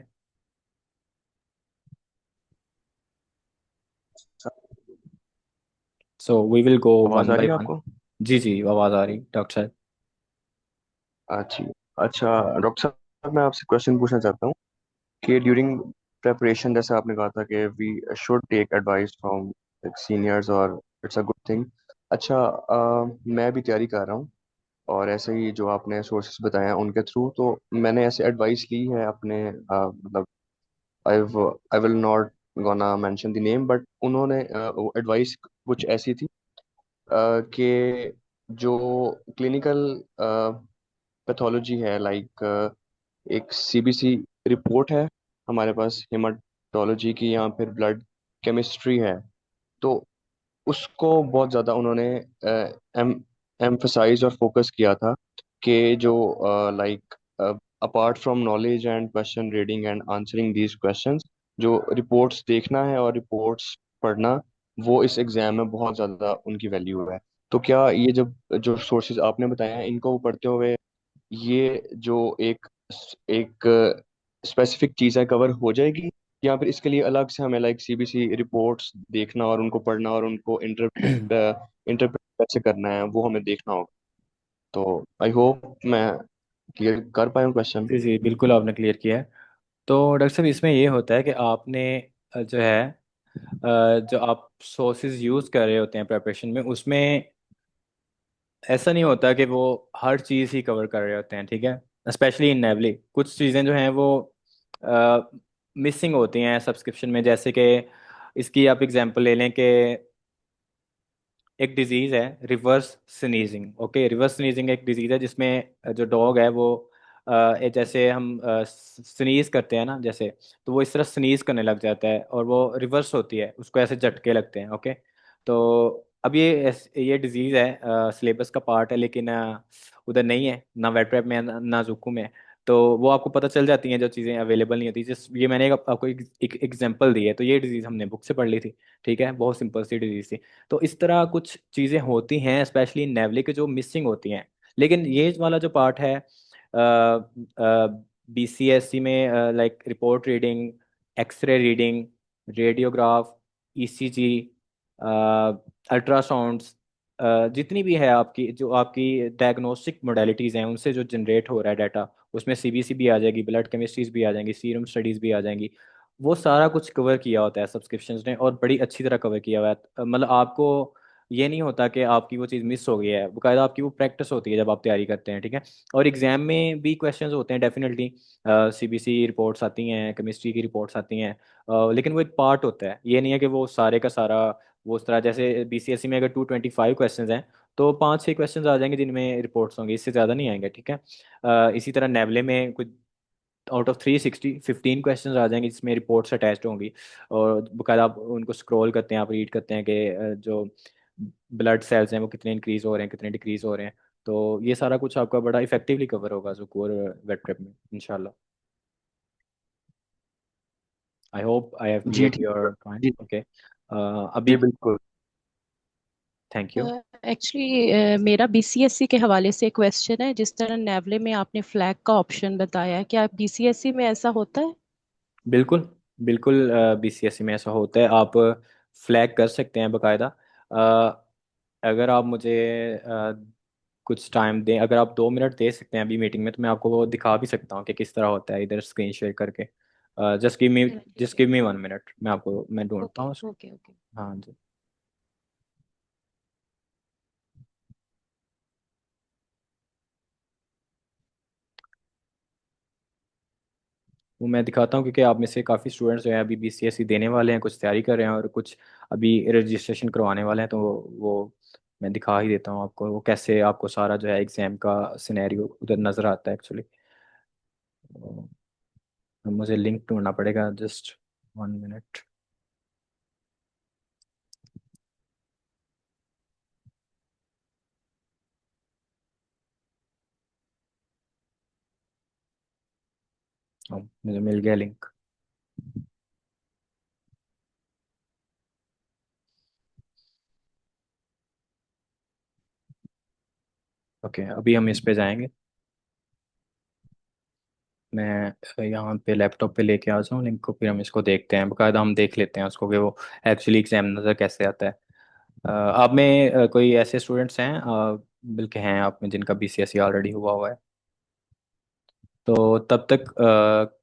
so we will go आवाज वन आ बाय रही है वन। आपको? जी जी, आवाज़ आ रही डॉक्टर साहब। अच्छी। अच्छा, डॉक्टर साहब मैं आपसे क्वेश्चन पूछना चाहता हूँ कि ड्यूरिंग प्रेपरेशन, जैसे आपने कहा था कि we should take advice from seniors और इट्स अ गुड थिंग। अच्छा, मैं भी तैयारी कर रहा हूँ और ऐसे ही जो आपने सोर्सेज बताए हैं उनके थ्रू तो मैंने ऐसे एडवाइस ली है अपने मतलब I I will not gonna mention the name, but उन्होंने एडवाइस कुछ ऐसी थी कि जो क्लिनिकल पैथोलॉजी है, लाइक एक सीबीसी रिपोर्ट है हमारे पास हेमाटोलॉजी की, या फिर ब्लड केमिस्ट्री है, तो उसको बहुत ज़्यादा उन्होंने एम एम्फसाइज और फोकस किया था कि जो like apart from knowledge and question reading and answering these questions, जो रिपोर्ट्स देखना है और रिपोर्ट्स पढ़ना, वो इस एग्जाम में बहुत ज़्यादा उनकी वैल्यू है। तो क्या ये जब जो सोर्सेज आपने बताए हैं इनको पढ़ते हुए ये जो एक एक स्पेसिफिक चीज़ है कवर हो जाएगी, या फिर इसके लिए अलग से हमें लाइक सीबीसी रिपोर्ट्स देखना और उनको पढ़ना और उनको इंटरप्रेट कैसे करना है वो हमें देखना होगा? तो आई होप मैं क्लियर कर पाया हूँ क्वेश्चन। जी जी, बिल्कुल आपने क्लियर किया है। तो डॉक्टर साहब, इसमें ये होता है कि आपने जो है जो आप सोर्सेज यूज़ कर रहे होते हैं प्रिपरेशन में, उसमें ऐसा नहीं होता कि वो हर चीज़ ही कवर कर रहे होते हैं, ठीक है। स्पेशली इन नेवली कुछ चीज़ें जो हैं वो मिसिंग होती हैं सब्सक्रिप्शन में। जैसे कि इसकी आप एग्जांपल ले लें कि एक डिजीज है reverse sneezing. Okay, reverse sneezing एक डिजीज है जिसमें जो डॉग है वो जैसे हम स्नीज करते हैं ना, जैसे, तो वो इस तरह स्नीज करने लग जाता है और वो रिवर्स होती है, उसको ऐसे झटके लगते हैं। ओके, तो अब ये डिजीज है, सिलेबस का पार्ट है, लेकिन उधर नहीं है, ना वेट प्रेप में ना जुकू में। तो वो आपको पता चल जाती हैं जो चीज़ें अवेलेबल नहीं होती। जिस ये मैंने आपको एक एग्जांपल दी है, तो ये डिजीज़ हमने बुक से पढ़ ली थी, ठीक है, बहुत सिंपल सी डिजीज थी। तो इस तरह कुछ चीज़ें होती हैं स्पेशली नेवले के जो मिसिंग होती हैं। लेकिन ये वाला जो पार्ट है बीसीएससी में, like report reading, x-ray reading, radiograph, ECG, ultrasounds, जितनी भी है आपकी जो आपकी डायग्नोस्टिक मोडेलिटीज़ हैं, उनसे जो जनरेट हो रहा है डाटा, उसमें सीबीसी भी आ जाएगी, ब्लड केमिस्ट्रीज भी आ जाएंगी, सीरम स्टडीज़ भी आ जाएंगी। वो सारा कुछ कवर किया होता है सब्सक्रिप्शंस ने, और बड़ी अच्छी तरह कवर किया हुआ है। मतलब आपको ये नहीं होता कि आपकी वो चीज़ मिस हो गई है, बाकायदा आपकी वो प्रैक्टिस होती है जब आप तैयारी करते हैं, ठीक है। और एग्जाम में भी क्वेश्चंस होते हैं डेफिनेटली। सीबीसी रिपोर्ट्स आती हैं, केमिस्ट्री की रिपोर्ट्स आती हैं, लेकिन वो एक पार्ट होता है, ये नहीं है कि वो सारे का सारा। वो उस तरह जैसे बीसीएससी में अगर 225 क्वेश्चंस हैं, तो 5-6 क्वेश्चंस आ जाएंगे जिनमें रिपोर्ट्स होंगे, इससे ज़्यादा नहीं आएंगे, ठीक है। इसी तरह नेवले में कुछ आउट ऑफ 360 15 क्वेश्चन आ जाएंगे जिसमें रिपोर्ट्स अटैच्ड होंगी, और बकायदा आप उनको स्क्रॉल करते हैं, आप रीड करते हैं कि जो ब्लड सेल्स हैं वो कितने इंक्रीज हो रहे हैं, कितने डिक्रीज हो रहे हैं। तो ये सारा कुछ आपका बड़ा इफेक्टिवली कवर होगा ज़ुको और वेट प्रेप में, इंशाल्लाह। आई होप आई हैव जी क्लियर ठीक है। Your point. जी। ओके, अभी जी बिल्कुल। Thank you. एक्चुअली मेरा बीसीएससी के हवाले से क्वेश्चन है। जिस तरह नेवले में आपने फ्लैग का ऑप्शन बताया है, क्या बीसीएससी में ऐसा होता है? बिल्कुल बिल्कुल, बीसीएससी में ऐसा होता है, आप फ्लैग कर सकते हैं बाकायदा। अगर आप मुझे कुछ टाइम दें, अगर आप 2 मिनट दे सकते हैं अभी मीटिंग में, तो मैं आपको वो दिखा भी सकता हूँ कि किस तरह होता है, इधर स्क्रीन शेयर करके। जस्ट गिव मी चलो ठीक जस्ट है। गिव मी 1 मिनट, मैं ढूंढता ओके हूँ ओके ओके। हाँ जी, वो मैं दिखाता हूँ, क्योंकि आप में से काफ़ी स्टूडेंट्स जो हैं अभी बीसीएससी देने वाले हैं, कुछ तैयारी कर रहे हैं और कुछ अभी रजिस्ट्रेशन करवाने वाले हैं। तो वो मैं दिखा ही देता हूँ आपको, वो कैसे आपको सारा जो है एग्जाम का सिनेरियो उधर नज़र आता है एक्चुअली। मुझे लिंक ढूंढना पड़ेगा, जस्ट 1 मिनट। मुझे मिल गया लिंक। ओके, अभी हम इस पे जाएंगे। मैं यहाँ पे लैपटॉप पे लेके आ जाऊँ लिंक को, फिर हम इसको देखते हैं बकायदा, हम देख लेते हैं उसको कि वो एक्चुअली एग्जाम नज़र कैसे आता है। आप में कोई ऐसे स्टूडेंट्स हैं, बल्कि हैं आप में जिनका बीसीएसई ऑलरेडी हुआ हुआ है? तो तब तक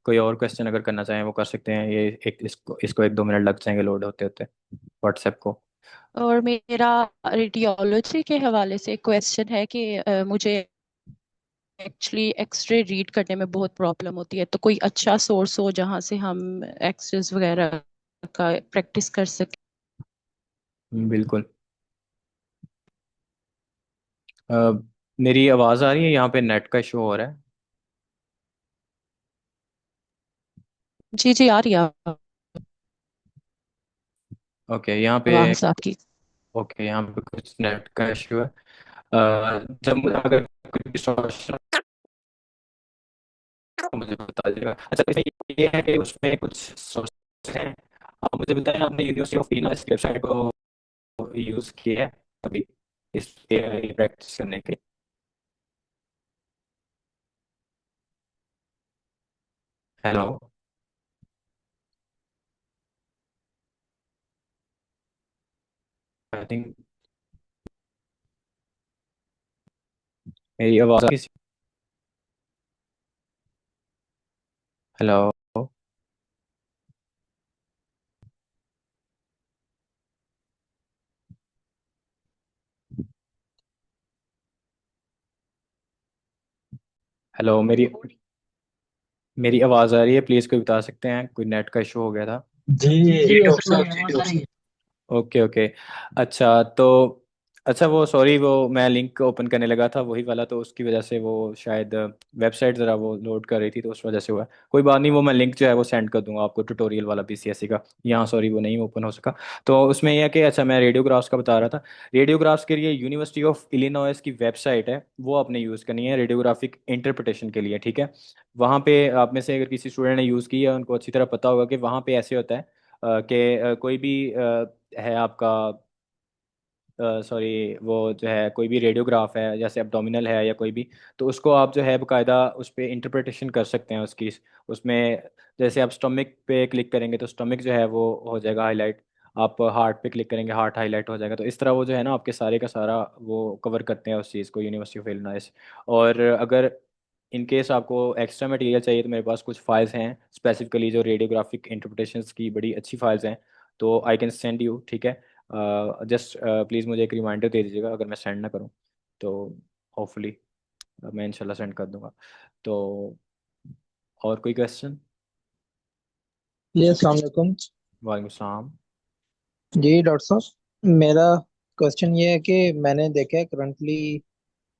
कोई और क्वेश्चन अगर करना चाहें वो कर सकते हैं। ये एक इसको 1-2 मिनट लग जाएंगे लोड होते होते व्हाट्सएप को। और मेरा रेडियोलॉजी के हवाले से क्वेश्चन है कि मुझे एक्चुअली एक्सरे रीड करने में बहुत प्रॉब्लम होती है, तो कोई अच्छा सोर्स हो जहाँ से हम एक्सरेज वगैरह का प्रैक्टिस कर सकें। बिल्कुल। अ, मेरी आवाज़ आ रही है? यहाँ पे नेट का इशू हो रहा है। जी जी, आ रही है ओके, यहाँ पे आवाज़ आपकी। ओके, यहाँ पे कुछ नेट का इशू है। जब अगर कोई सोर्स मुझे बता दीजिएगा। अच्छा, इसमें ये है कि उसमें कुछ सोर्स हैं। आप मुझे बताएं, आपने यूनिवर्सिटी ऑफ इलिनॉइस इस वेबसाइट को यूज़ किया है अभी इस प्रैक्टिस करने के? हेलो? आई थिंक मेरी आवाज़ हेलो? हेलो, मेरी आवाज़ आ रही है? प्लीज़ कोई बता सकते हैं, कोई नेट का इशू हो गया था? जी डॉक्टर साहब जी आवाज आ रही है। Okay okay. अच्छा तो अच्छा, वो सॉरी, वो मैं लिंक ओपन करने लगा था वही वाला, तो उसकी वजह से वो शायद वेबसाइट ज़रा वो लोड कर रही थी, तो उस वजह से हुआ है। कोई बात नहीं, वो मैं लिंक जो है वो सेंड कर दूंगा आपको, ट्यूटोरियल वाला बीसीएससी का। यहाँ सॉरी वो नहीं ओपन हो सका। तो उसमें यह है कि अच्छा, मैं रेडियोग्राफ्स का बता रहा था। रेडियोग्राफ्स के लिए यूनिवर्सिटी ऑफ इलिनॉइस की वेबसाइट है, वो आपने यूज़ करनी है रेडियोग्राफिक इंटरप्रिटेशन के लिए, ठीक है? वहाँ पे आप में से अगर किसी स्टूडेंट ने यूज़ किया है उनको अच्छी तरह पता होगा कि वहाँ पे ऐसे होता है कि कोई भी है आपका, सॉरी, वो जो है कोई भी रेडियोग्राफ है जैसे एब्डोमिनल है या कोई भी, तो उसको आप जो है बकायदा उस पर इंटरप्रिटेशन कर सकते हैं उसकी। उसमें जैसे आप स्टमक पे क्लिक करेंगे तो स्टमक जो है वो हो जाएगा हाईलाइट। आप हार्ट पे क्लिक करेंगे, हार्ट हाईलाइट हो जाएगा। तो इस तरह वो जो है ना आपके सारे का सारा वो कवर करते हैं उस चीज़ को, यूनिवर्सिटी ऑफ इलिनॉइस। और अगर इन केस आपको एक्स्ट्रा मटेरियल चाहिए तो मेरे पास कुछ फाइल्स हैं स्पेसिफिकली जो रेडियोग्राफिक इंटरप्रिटेशंस की, बड़ी अच्छी फाइल्स हैं। तो आई कैन सेंड यू, ठीक है? जस्ट प्लीज़ मुझे एक रिमाइंडर दे दीजिएगा अगर मैं सेंड ना करूँ तो। होपफुली मैं इंशाल्लाह सेंड कर दूंगा। तो और कोई क्वेश्चन? जी अस्सलाम वालेकुम। वालेकुम सलाम। जी डॉक्टर साहब, मेरा क्वेश्चन ये है कि मैंने देखा है करंटली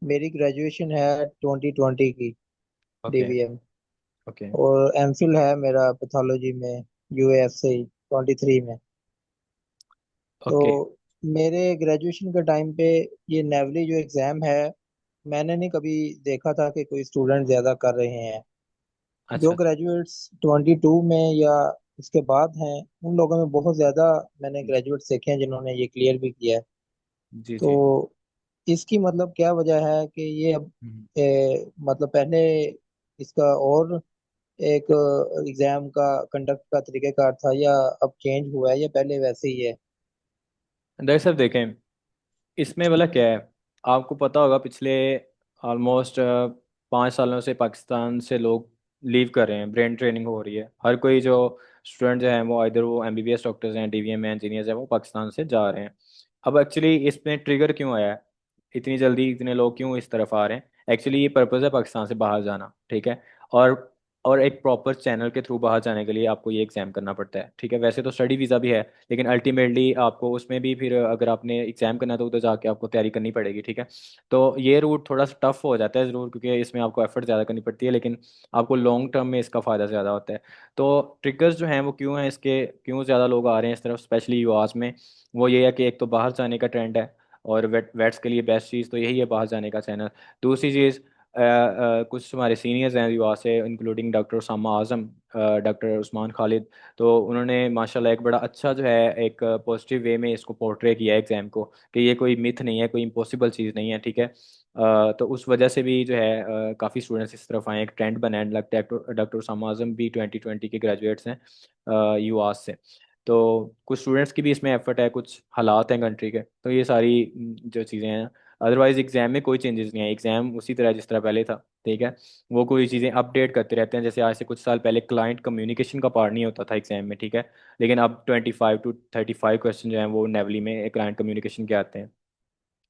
मेरी ग्रेजुएशन है 2020 की, ओके डीवीएम, ओके और एमफिल है मेरा पैथोलॉजी में, यूएफसी 23 में। तो ओके। मेरे ग्रेजुएशन के टाइम पे ये नेवली जो एग्ज़ाम है, मैंने नहीं कभी देखा था कि कोई स्टूडेंट ज़्यादा कर रहे हैं। जो अच्छा। ग्रेजुएट्स 22 में या इसके बाद हैं, उन लोगों में बहुत ज़्यादा मैंने ग्रेजुएट्स देखे हैं जिन्होंने ये क्लियर भी किया है। जी तो जी। इसकी मतलब क्या वजह है कि ये अब हम्म। मतलब पहले इसका और एक एग्जाम का कंडक्ट का तरीकेकार था, या अब चेंज हुआ है, या पहले वैसे ही है? दरअसल देखें, इसमें भला क्या है, आपको पता होगा पिछले ऑलमोस्ट 5 सालों से पाकिस्तान से लोग लीव कर रहे हैं, ब्रेन ट्रेनिंग हो रही है। हर कोई जो स्टूडेंट जो हैं वो इधर वो एमबीबीएस डॉक्टर्स हैं, डीवीएम में इंजीनियर्स हैं, वो पाकिस्तान से जा रहे हैं। अब एक्चुअली इसमें ट्रिगर क्यों आया है, इतनी जल्दी इतने लोग क्यों इस तरफ आ रहे हैं? एक्चुअली ये पर्पज़ है पाकिस्तान से बाहर जाना, ठीक है? और एक प्रॉपर चैनल के थ्रू बाहर जाने के लिए आपको ये एग्ज़ाम करना पड़ता है, ठीक है? वैसे तो स्टडी वीज़ा भी है, लेकिन अल्टीमेटली आपको उसमें भी फिर अगर आपने एग्जाम करना है तो उधर जाके आपको तैयारी करनी पड़ेगी, ठीक है? तो ये रूट थोड़ा सा टफ हो जाता है ज़रूर, क्योंकि इसमें आपको एफर्ट ज़्यादा करनी पड़ती है, लेकिन आपको लॉन्ग टर्म में इसका फ़ायदा ज़्यादा होता है। तो ट्रिगर्स जो हैं वो क्यों हैं इसके, क्यों ज़्यादा लोग आ रहे हैं इस तरफ स्पेशली यूआस में? वो ये है कि एक तो बाहर जाने का ट्रेंड है, और वेट्स के लिए बेस्ट चीज़ तो यही है बाहर जाने का चैनल। दूसरी चीज़, कुछ हमारे सीनियर्स हैं युवा से, इंक्लूडिंग डॉक्टर उसामा आजम, डॉक्टर उस्मान खालिद। तो उन्होंने माशाल्लाह एक बड़ा अच्छा जो है एक पॉजिटिव वे में इसको पोर्ट्रे किया है एग्ज़ाम को, कि ये कोई मिथ नहीं है, कोई इम्पॉसिबल चीज़ नहीं है, ठीक है। तो उस वजह से भी जो है काफ़ी स्टूडेंट्स इस तरफ आए, एक ट्रेंड बना है। लगता है डॉक्टर उसामा आजम भी 2020 के ग्रेजुएट्स हैं यूआस से। तो कुछ स्टूडेंट्स की भी इसमें एफर्ट है, कुछ हालात हैं कंट्री के, तो ये सारी जो चीज़ें हैं। अदरवाइज एग्जाम में कोई चेंजेस नहीं है, एग्जाम उसी तरह जिस तरह पहले था, ठीक है। वो कोई चीज़ें अपडेट करते रहते हैं, जैसे आज से कुछ साल पहले क्लाइंट कम्युनिकेशन का पार्ट नहीं होता था एग्जाम में, ठीक है। लेकिन अब 25 to 35 क्वेश्चन जो हैं वो नेवली में क्लाइंट कम्युनिकेशन के आते हैं,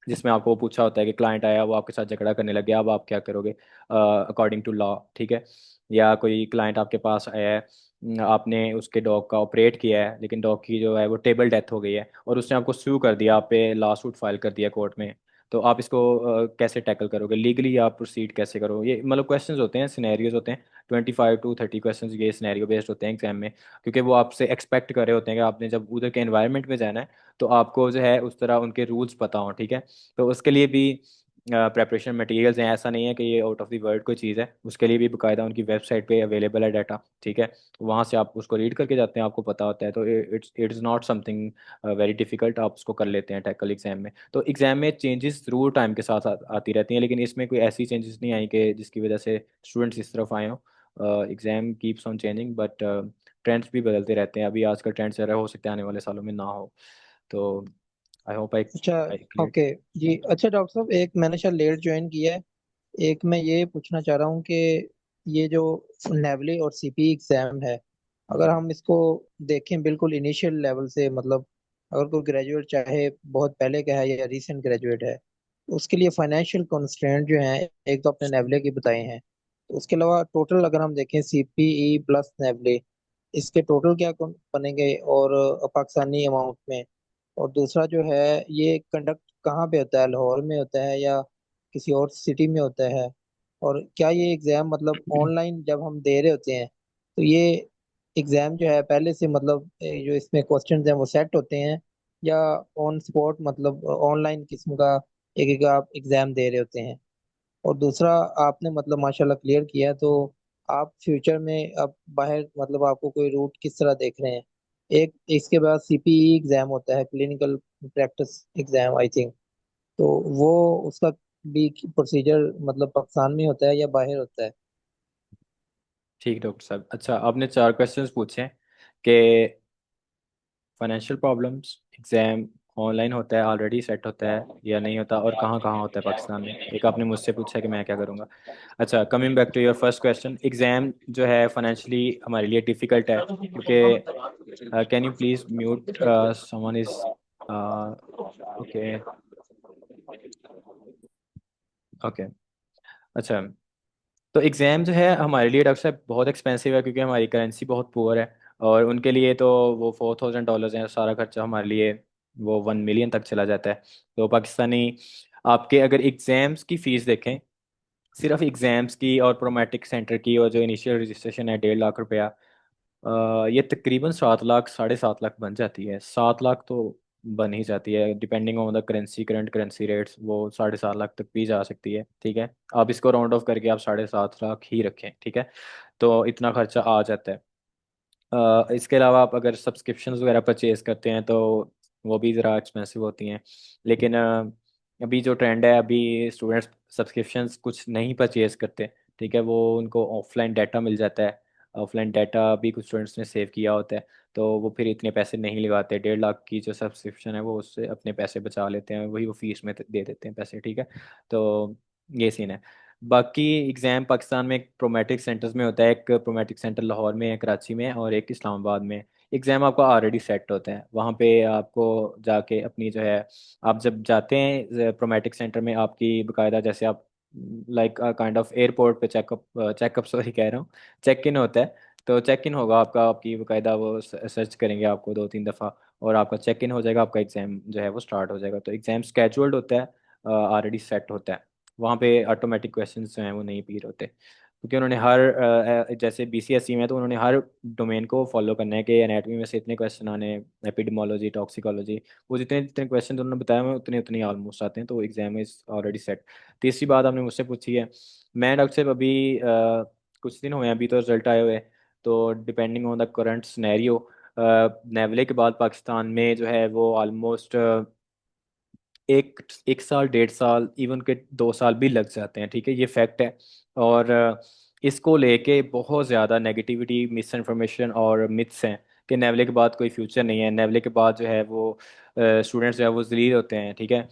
जिसमें आपको वो पूछा होता है कि क्लाइंट आया, वो आपके साथ झगड़ा करने लग गया, अब आप क्या करोगे अकॉर्डिंग टू लॉ, ठीक है। या कोई क्लाइंट आपके पास आया है, आपने उसके डॉग का ऑपरेट किया है, लेकिन डॉग की जो है वो टेबल डेथ हो गई है, और उसने आपको सू कर दिया, आप पे लॉ सूट फाइल कर दिया कोर्ट में। तो आप इसको कैसे टैकल करोगे लीगली, आप प्रोसीड कैसे करोगे? ये मतलब क्वेश्चंस होते हैं, सिनेरियोज होते हैं। 25 to 30 क्वेश्चन ये सिनेरियो बेस्ड होते हैं एग्जाम में, क्योंकि वो आपसे एक्सपेक्ट कर रहे होते हैं कि आपने जब उधर के एनवायरनमेंट में जाना है, तो आपको जो है उस तरह उनके रूल्स पता हों, ठीक है। तो उसके लिए भी प्रेपरेशन मटेरियल्स हैं, ऐसा नहीं है कि ये आउट ऑफ द वर्ल्ड कोई चीज़ है, उसके लिए भी बाकायदा उनकी वेबसाइट पे अवेलेबल है डाटा, ठीक है। तो वहाँ से आप उसको रीड करके जाते हैं, आपको पता होता है, तो it's not something very difficult, आप उसको कर लेते हैं टैकल एग्जाम में। तो एग्जाम में चेंजेस ज़रूर टाइम के साथ आती रहती हैं, लेकिन इसमें कोई ऐसी चेंजेस नहीं आई कि जिसकी वजह से स्टूडेंट्स इस तरफ आए हों। Exam keeps on changing, but trends भी बदलते रहते हैं। अभी आजकल ट्रेंड चल रहा है, हो सकता है आने वाले सालों में ना हो। तो आई होप आई अच्छा। I clear. ओके जी। अच्छा डॉक्टर साहब, एक मैंने शायद लेट ज्वाइन किया है। एक मैं ये पूछना चाह रहा हूँ कि ये जो नेवली और सीपी एग्जाम है, अगर हम इसको देखें बिल्कुल इनिशियल लेवल से, मतलब अगर कोई ग्रेजुएट चाहे बहुत पहले का है या रीसेंट ग्रेजुएट है, तो उसके लिए फाइनेंशियल कंस्ट्रेंट जो है, एक तो अपने नेवले के बताए हैं, तो उसके अलावा टोटल अगर हम देखें सीपीई प्लस नेवले, इसके टोटल क्या बनेंगे और पाकिस्तानी अमाउंट में। और दूसरा जो है, ये कंडक्ट कहाँ पे होता है, लाहौर में होता है या किसी और सिटी में होता है? और क्या ये एग्जाम मतलब ऑनलाइन जब हम दे रहे होते हैं, तो ये एग्जाम जो है पहले से मतलब जो इसमें क्वेश्चंस हैं वो सेट होते हैं, या ऑन स्पॉट मतलब ऑनलाइन किस्म का एक एक आप एग्जाम दे रहे होते हैं? और दूसरा, आपने मतलब माशाल्लाह क्लियर किया है, तो आप फ्यूचर में अब बाहर मतलब आपको कोई रूट किस तरह देख रहे हैं? एक इसके बाद सीपीई एग्जाम होता है, clinical practice exam I think, तो वो उसका भी प्रोसीजर मतलब पाकिस्तान में होता है या बाहर होता है? ठीक डॉक्टर साहब, अच्छा आपने 4 क्वेश्चंस पूछे हैं कि फाइनेंशियल प्रॉब्लम्स, एग्जाम ऑनलाइन होता है, ऑलरेडी सेट होता है या नहीं होता, और कहाँ कहाँ होता है पाकिस्तान में। एक आपने मुझसे पूछा है कि मैं क्या करूँगा। अच्छा, coming back to your first question, exam जो है फाइनेंशियली हमारे लिए डिफ़िकल्ट है, क्योंकि can you please mute someone is okay okay. अच्छा, तो एग्ज़ाम जो है हमारे लिए डॉक्टर साहब बहुत एक्सपेंसिव है, क्योंकि हमारी करेंसी बहुत पुअर है, और उनके लिए तो वो $4,000 है, सारा खर्चा हमारे लिए वो 1 मिलियन तक चला जाता है। तो पाकिस्तानी आपके अगर एग्ज़ाम्स की फ़ीस देखें, सिर्फ एग्ज़ाम्स की और प्रोमेट्रिक सेंटर की, और जो इनिशियल रजिस्ट्रेशन है 1.5 लाख रुपया, ये तकरीबन 7 लाख 7.5 लाख बन जाती है। 7 लाख तो बन ही जाती है, depending on the currency, current currency rates, वो 7.5 लाख तक भी जा सकती है, ठीक है। आप इसको राउंड ऑफ करके आप 7.5 लाख ही रखें, ठीक है। तो इतना खर्चा आ जाता है। इसके अलावा आप अगर सब्सक्रिप्शंस वगैरह परचेज करते हैं, तो वो भी ज़रा एक्सपेंसिव होती हैं। लेकिन अभी जो ट्रेंड है, अभी स्टूडेंट्स सब्सक्रिप्शंस कुछ नहीं परचेज करते, ठीक है। वो उनको ऑफलाइन डाटा मिल जाता है, ऑफलाइन डाटा भी कुछ स्टूडेंट्स ने सेव किया होता है, तो वो फिर इतने पैसे नहीं लगाते। 1.5 लाख की जो सब्सक्रिप्शन है वो उससे अपने पैसे बचा लेते हैं, वही वो फीस में दे देते हैं पैसे, ठीक है। तो ये सीन है। बाकी एग्ज़ाम पाकिस्तान में एक प्रोमेट्रिक सेंटर्स में होता है, एक प्रोमेट्रिक सेंटर लाहौर में है, कराची में है, और एक इस्लामाबाद में। एग्ज़ाम आपका ऑलरेडी सेट होता है, वहाँ पे आपको जाके अपनी जो है, आप जब जाते हैं प्रोमेट्रिक सेंटर में, आपकी बाकायदा जैसे आप लाइक काइंड ऑफ एयरपोर्ट पे चेकअप सॉरी कह रहा हूँ, चेक इन होता है। तो चेक इन होगा आपका, आपकी बाकायदा वो सर्च करेंगे आपको 2-3 दफ़ा, और आपका चेक इन हो जाएगा, आपका एग्ज़ाम जो है वो स्टार्ट हो जाएगा। तो एग्ज़ाम स्केजूल्ड होता है, ऑलरेडी सेट होता है, वहाँ पे ऑटोमेटिक क्वेश्चंस जो हैं वो नहीं पीर होते। क्योंकि उन्होंने हर जैसे BCSE में तो उन्होंने हर डोमेन को फॉलो करना है कि एनाटॉमी में से इतने क्वेश्चन आने हैं, एपिडेमोलॉजी, टॉक्सिकोलॉजी, वो जितने जितने क्वेश्चन उन्होंने बताया मैं उतने उतने ऑलमोस्ट आते हैं, तो एग्जाम इज ऑलरेडी सेट। तीसरी बात आपने मुझसे पूछी है, मैं डॉक्टर साहब अभी कुछ दिन हुए हैं, अभी तो रिजल्ट आए हुए हैं, तो depending on the current scenario नेवले के बाद पाकिस्तान में जो है वो ऑलमोस्ट एक एक साल, 1.5 साल, इवन के 2 साल भी लग जाते हैं, ठीक है, ये फैक्ट है। और इसको लेके बहुत ज़्यादा नेगेटिविटी, मिस इन्फॉर्मेशन और मिथ्स हैं कि नेवले के बाद कोई फ्यूचर नहीं है, नेवले के बाद जो है वो स्टूडेंट्स जो है वो जलील होते हैं, ठीक है।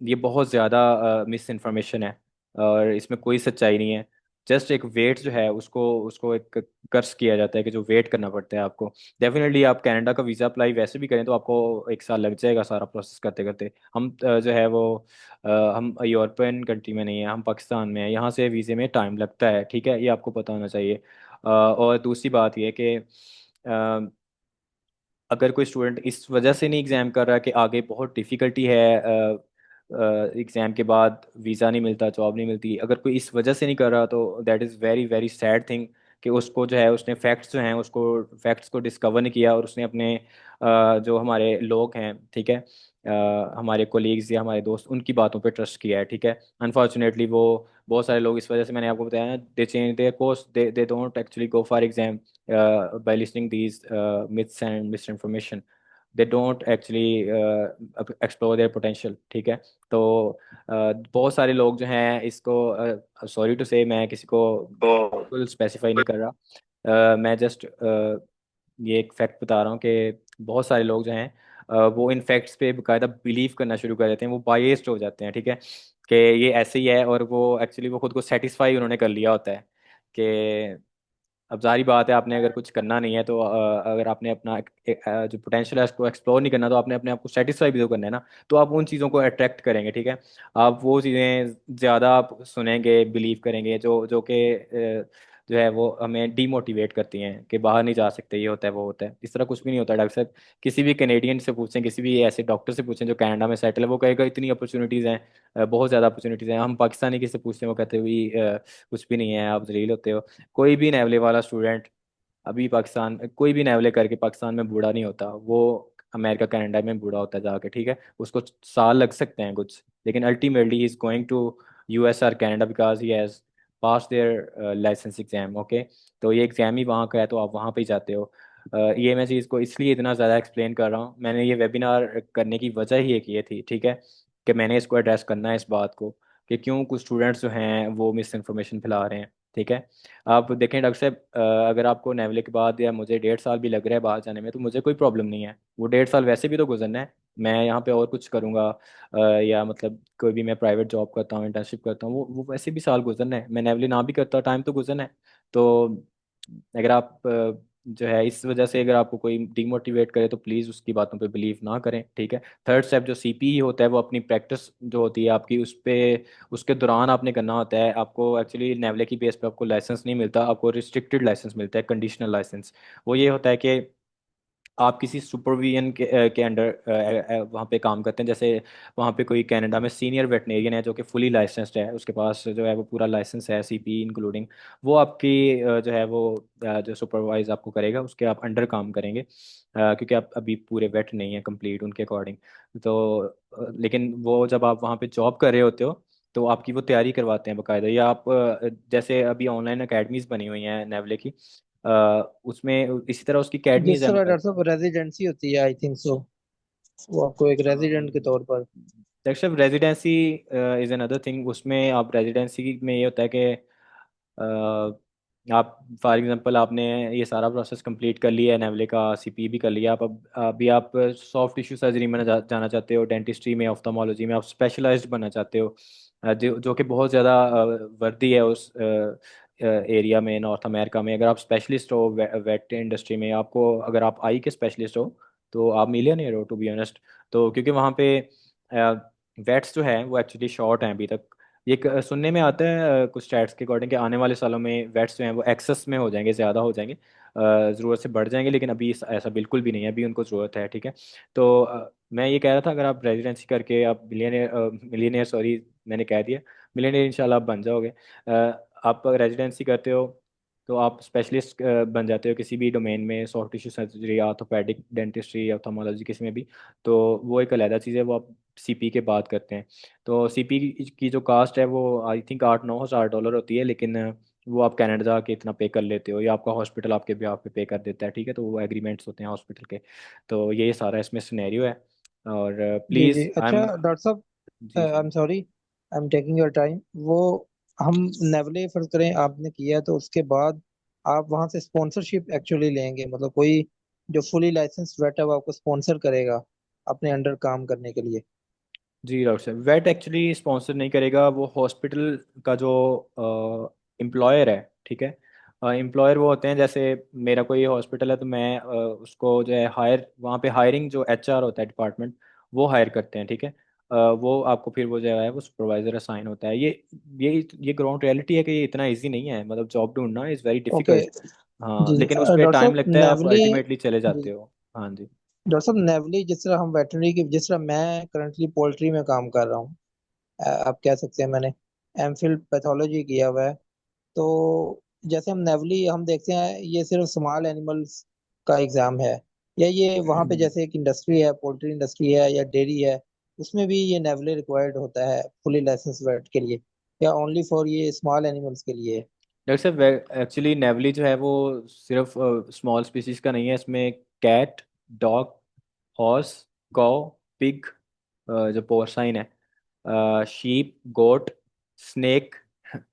ये बहुत ज़्यादा मिस इन्फॉर्मेशन है और इसमें कोई सच्चाई नहीं है। जस्ट एक वेट जो है उसको उसको एक कर्स किया जाता है कि जो वेट करना पड़ता है आपको। डेफिनेटली आप कनाडा का वीज़ा अप्लाई वैसे भी करें तो आपको 1 साल लग जाएगा सारा प्रोसेस करते करते। हम जो है वो हम यूरोपियन कंट्री में नहीं है, हम पाकिस्तान में है, यहाँ से वीज़े में टाइम लगता है, ठीक है, ये आपको पता होना चाहिए। और दूसरी बात ये कि अगर कोई स्टूडेंट इस वजह से नहीं एग्ज़ाम कर रहा कि आगे बहुत डिफ़िकल्टी है, एग्ज़ाम के बाद वीज़ा नहीं मिलता, जॉब नहीं मिलती, अगर कोई इस वजह से नहीं कर रहा तो that is very very sad thing कि उसको जो है उसने फैक्ट्स जो हैं उसको फैक्ट्स को डिस्कवर नहीं किया और उसने अपने जो हमारे लोग हैं, ठीक है, हमारे कोलीग्स या हमारे दोस्त, उनकी बातों पे ट्रस्ट किया है, ठीक है। अनफॉर्चुनेटली वो बहुत सारे लोग इस वजह से, मैंने आपको बताया ना, दे change their course, they don't actually go for exam by listening these myths and misinformation, they don't actually explore their potential, ठीक है। तो बहुत सारे लोग जो हैं इसको, सॉरी टू से, मैं किसी को बिल्कुल स्पेसिफाई नहीं कर रहा, मैं जस्ट ये एक फैक्ट बता रहा हूँ कि बहुत सारे लोग जो हैं वो इन फैक्ट्स पे बाकायदा बिलीव करना शुरू कर देते हैं, वो बायस्ड हो जाते हैं, ठीक है, कि ये ऐसे ही है, और वो एक्चुअली वो खुद को सेटिस्फाई उन्होंने कर लिया होता है कि अब जारी बात है, आपने अगर कुछ करना नहीं है तो अगर आपने अपना जो पोटेंशियल है उसको एक्सप्लोर नहीं करना, तो आपने अपने आप को सेटिस्फाई भी तो करना है ना, तो आप उन चीज़ों को अट्रैक्ट करेंगे, ठीक है। आप वो चीज़ें ज़्यादा आप सुनेंगे, बिलीव करेंगे जो जो कि जो है वो हमें डीमोटिवेट करती हैं कि बाहर नहीं जा सकते, ये होता है वो होता है। इस तरह कुछ भी नहीं होता डॉक्टर साहब। किसी भी कैनेडियन से पूछें, किसी भी ऐसे डॉक्टर से पूछें जो कनाडा में सेटल है, वो कहेगा इतनी अपॉर्चुनिटीज़ हैं, बहुत ज़्यादा अपॉर्चुनिटीज़ हैं। हम पाकिस्तानी किसी से पूछते हैं, वो कहते हुए कुछ भी नहीं है, आप जलील होते हो। कोई भी नेवले वाला स्टूडेंट अभी पाकिस्तान, कोई भी नेवले करके पाकिस्तान में बूढ़ा नहीं होता, वो अमेरिका कनाडा में बूढ़ा होता है जाके, ठीक है। उसको साल लग सकते हैं कुछ, लेकिन ultimately he is going to US और Canada because he has pass their licence exam, okay. तो ये एग्जाम ही वहाँ का है, तो आप वहाँ पे ही जाते हो। ये मैं चीज़ को इसलिए इतना ज़्यादा एक्सप्लेन कर रहा हूँ, मैंने ये वेबिनार करने की वजह ही एक ये थी, ठीक है, कि मैंने इसको एड्रेस करना है, इस बात को, कि क्यों कुछ स्टूडेंट्स जो हैं वो मिस इन्फॉर्मेशन फैला रहे हैं, ठीक है। आप देखें डॉक्टर साहब, अगर आपको नेवले के बाद या मुझे 1.5 साल भी लग रहा है बाहर जाने में, तो मुझे कोई प्रॉब्लम नहीं है, वो 1.5 साल वैसे भी तो गुजरना है। मैं यहाँ पे और कुछ करूँगा, या मतलब कोई भी मैं प्राइवेट जॉब करता हूँ, इंटर्नशिप करता हूँ, वो वैसे भी साल गुजरना है। मैं नेवले ना भी करता, टाइम तो गुजरना है। तो अगर आप जो है इस वजह से अगर आपको कोई डिमोटिवेट करे तो प्लीज़ उसकी बातों पे बिलीव ना करें, ठीक है। थर्ड स्टेप जो CPE होता है, वो अपनी प्रैक्टिस जो होती है आपकी, उस पे उसके दौरान आपने करना होता है। आपको एक्चुअली नेवले की बेस पे आपको लाइसेंस नहीं मिलता, आपको रिस्ट्रिक्टेड लाइसेंस मिलता है, कंडीशनल लाइसेंस। वो ये होता है कि आप किसी सुपरविजन के अंडर वहाँ पे काम करते हैं। जैसे वहाँ पे कोई कनाडा में सीनियर वेटनेरियन है जो कि फुली लाइसेंस्ड है, उसके पास जो है वो पूरा लाइसेंस है, CPE इंक्लूडिंग। वो आपकी जो है वो जो सुपरवाइज आपको करेगा, उसके आप अंडर काम करेंगे, क्योंकि आप अभी पूरे वेट नहीं है कंप्लीट उनके अकॉर्डिंग। तो लेकिन वो जब आप वहाँ पे जॉब कर रहे होते हो तो आपकी वो तैयारी करवाते हैं बाकायदा, या आप जैसे अभी ऑनलाइन अकेडमीज बनी हुई हैं नेवले की, उसमें इसी तरह उसकी अकेडमीज है। जिस तरह डॉक्टर साहब रेजिडेंसी होती है, आई थिंक सो, वो आपको एक रेजिडेंट के तौर पर। दक्षिण रेजिडेंसी इज़ अनदर थिंग। उसमें आप रेजिडेंसी में ये होता है कि आप फॉर एग्जांपल आपने ये सारा प्रोसेस कंप्लीट कर लिया है, नेवले का CPE भी कर लिया, आप अब अभी आप सॉफ्ट टिश्यू सर्जरी में जाना चाहते हो, डेंटिस्ट्री में, ऑफ्थल्मोलॉजी में आप स्पेशलाइज्ड बनना चाहते हो, जो जो कि बहुत ज़्यादा वर्दी है उस एरिया में, नॉर्थ अमेरिका में। अगर आप स्पेशलिस्ट हो वेट इंडस्ट्री में, आपको अगर आप आई के स्पेशलिस्ट हो तो आप मिलियनेयर हो, टू बी ऑनेस्ट। तो क्योंकि वहाँ पे वेट्स जो है वो एक्चुअली शॉर्ट हैं अभी तक। ये सुनने में आता है कुछ स्टैट्स के अकॉर्डिंग कि आने वाले सालों में वेट्स जो हैं वो एक्सेस में हो जाएंगे, ज़्यादा हो जाएंगे, ज़रूरत से बढ़ जाएंगे, लेकिन अभी ऐसा बिल्कुल भी नहीं है, अभी उनको ज़रूरत है, ठीक है। तो मैं ये कह रहा था, अगर आप रेजिडेंसी करके आप मिलियनियर, मिलियनियर सॉरी मैंने कह दिया, मिलियनियर इंशाल्लाह आप बन जाओगे। आप रेजिडेंसी करते हो तो आप स्पेशलिस्ट बन जाते हो किसी भी डोमेन में, soft tissue surgery, orthopaedic, dentistry, ophthalmology, किसी में भी। तो वो एक अलहदा चीज़ है, वो आप सीपी के बाद करते हैं। तो सीपी की जो कास्ट है वो आई थिंक 8-9 हज़ार डॉलर होती है, लेकिन वो आप कनाडा जाके इतना पे कर लेते हो, या आपका हॉस्पिटल आपके बिहाफ पे पे कर देता है, ठीक है। तो वो एग्रीमेंट्स होते हैं हॉस्पिटल के। तो ये सारा इसमें सिनेरियो है। और जी जी। प्लीज़ आई अच्छा एम। डॉक्टर साहब, जी आई जी। Am sorry, I am taking your time. वो हम नेवले फर्ज करें आपने किया तो उसके बाद आप वहां से स्पॉन्सरशिप एक्चुअली लेंगे, मतलब कोई जो फुली लाइसेंस वेट है वो आपको स्पॉन्सर करेगा अपने अंडर काम करने के लिए? जी डॉक्टर साहब, वेट एक्चुअली स्पॉन्सर नहीं करेगा, वो हॉस्पिटल का जो एम्प्लॉयर है, ठीक है। एम्प्लॉयर वो होते हैं, जैसे मेरा कोई हॉस्पिटल है तो मैं उसको जो है हायर, वहाँ पे हायरिंग जो एचआर होता है डिपार्टमेंट, वो हायर करते हैं, ठीक है। वो आपको फिर वो जो है वो सुपरवाइजर असाइन होता है। ये ग्राउंड रियलिटी है कि ये इतना इजी नहीं है, मतलब जॉब ढूंढना इज़ वेरी ओके। डिफिकल्ट। हाँ, जी जी। लेकिन उस पर डॉक्टर टाइम साहब लगता है, आप नेवली, अल्टीमेटली चले जी जाते हो। हाँ जी। डॉक्टर साहब नेवली जिस तरह हम वेटरनरी की, जिस तरह मैं करंटली पोल्ट्री में काम कर रहा हूँ, आप कह सकते हैं मैंने एमफिल पैथोलॉजी किया हुआ है। तो जैसे हम नेवली हम देखते हैं ये सिर्फ स्मॉल एनिमल्स का एग्जाम है, या ये वहाँ पे जैसे एक इंडस्ट्री है, पोल्ट्री इंडस्ट्री है या डेयरी है, उसमें भी ये नेवली रिक्वायर्ड होता है फुली लाइसेंस वेट के लिए, या ओनली फॉर ये स्मॉल एनिमल्स के लिए? डॉक्टर साहब, एक्चुअली नेवली जो है वो सिर्फ स्मॉल स्पीसीज का नहीं है, इसमें कैट, डॉग, हॉर्स, कौ, पिग, जो पोर्साइन है, शीप, गोट, स्नेक,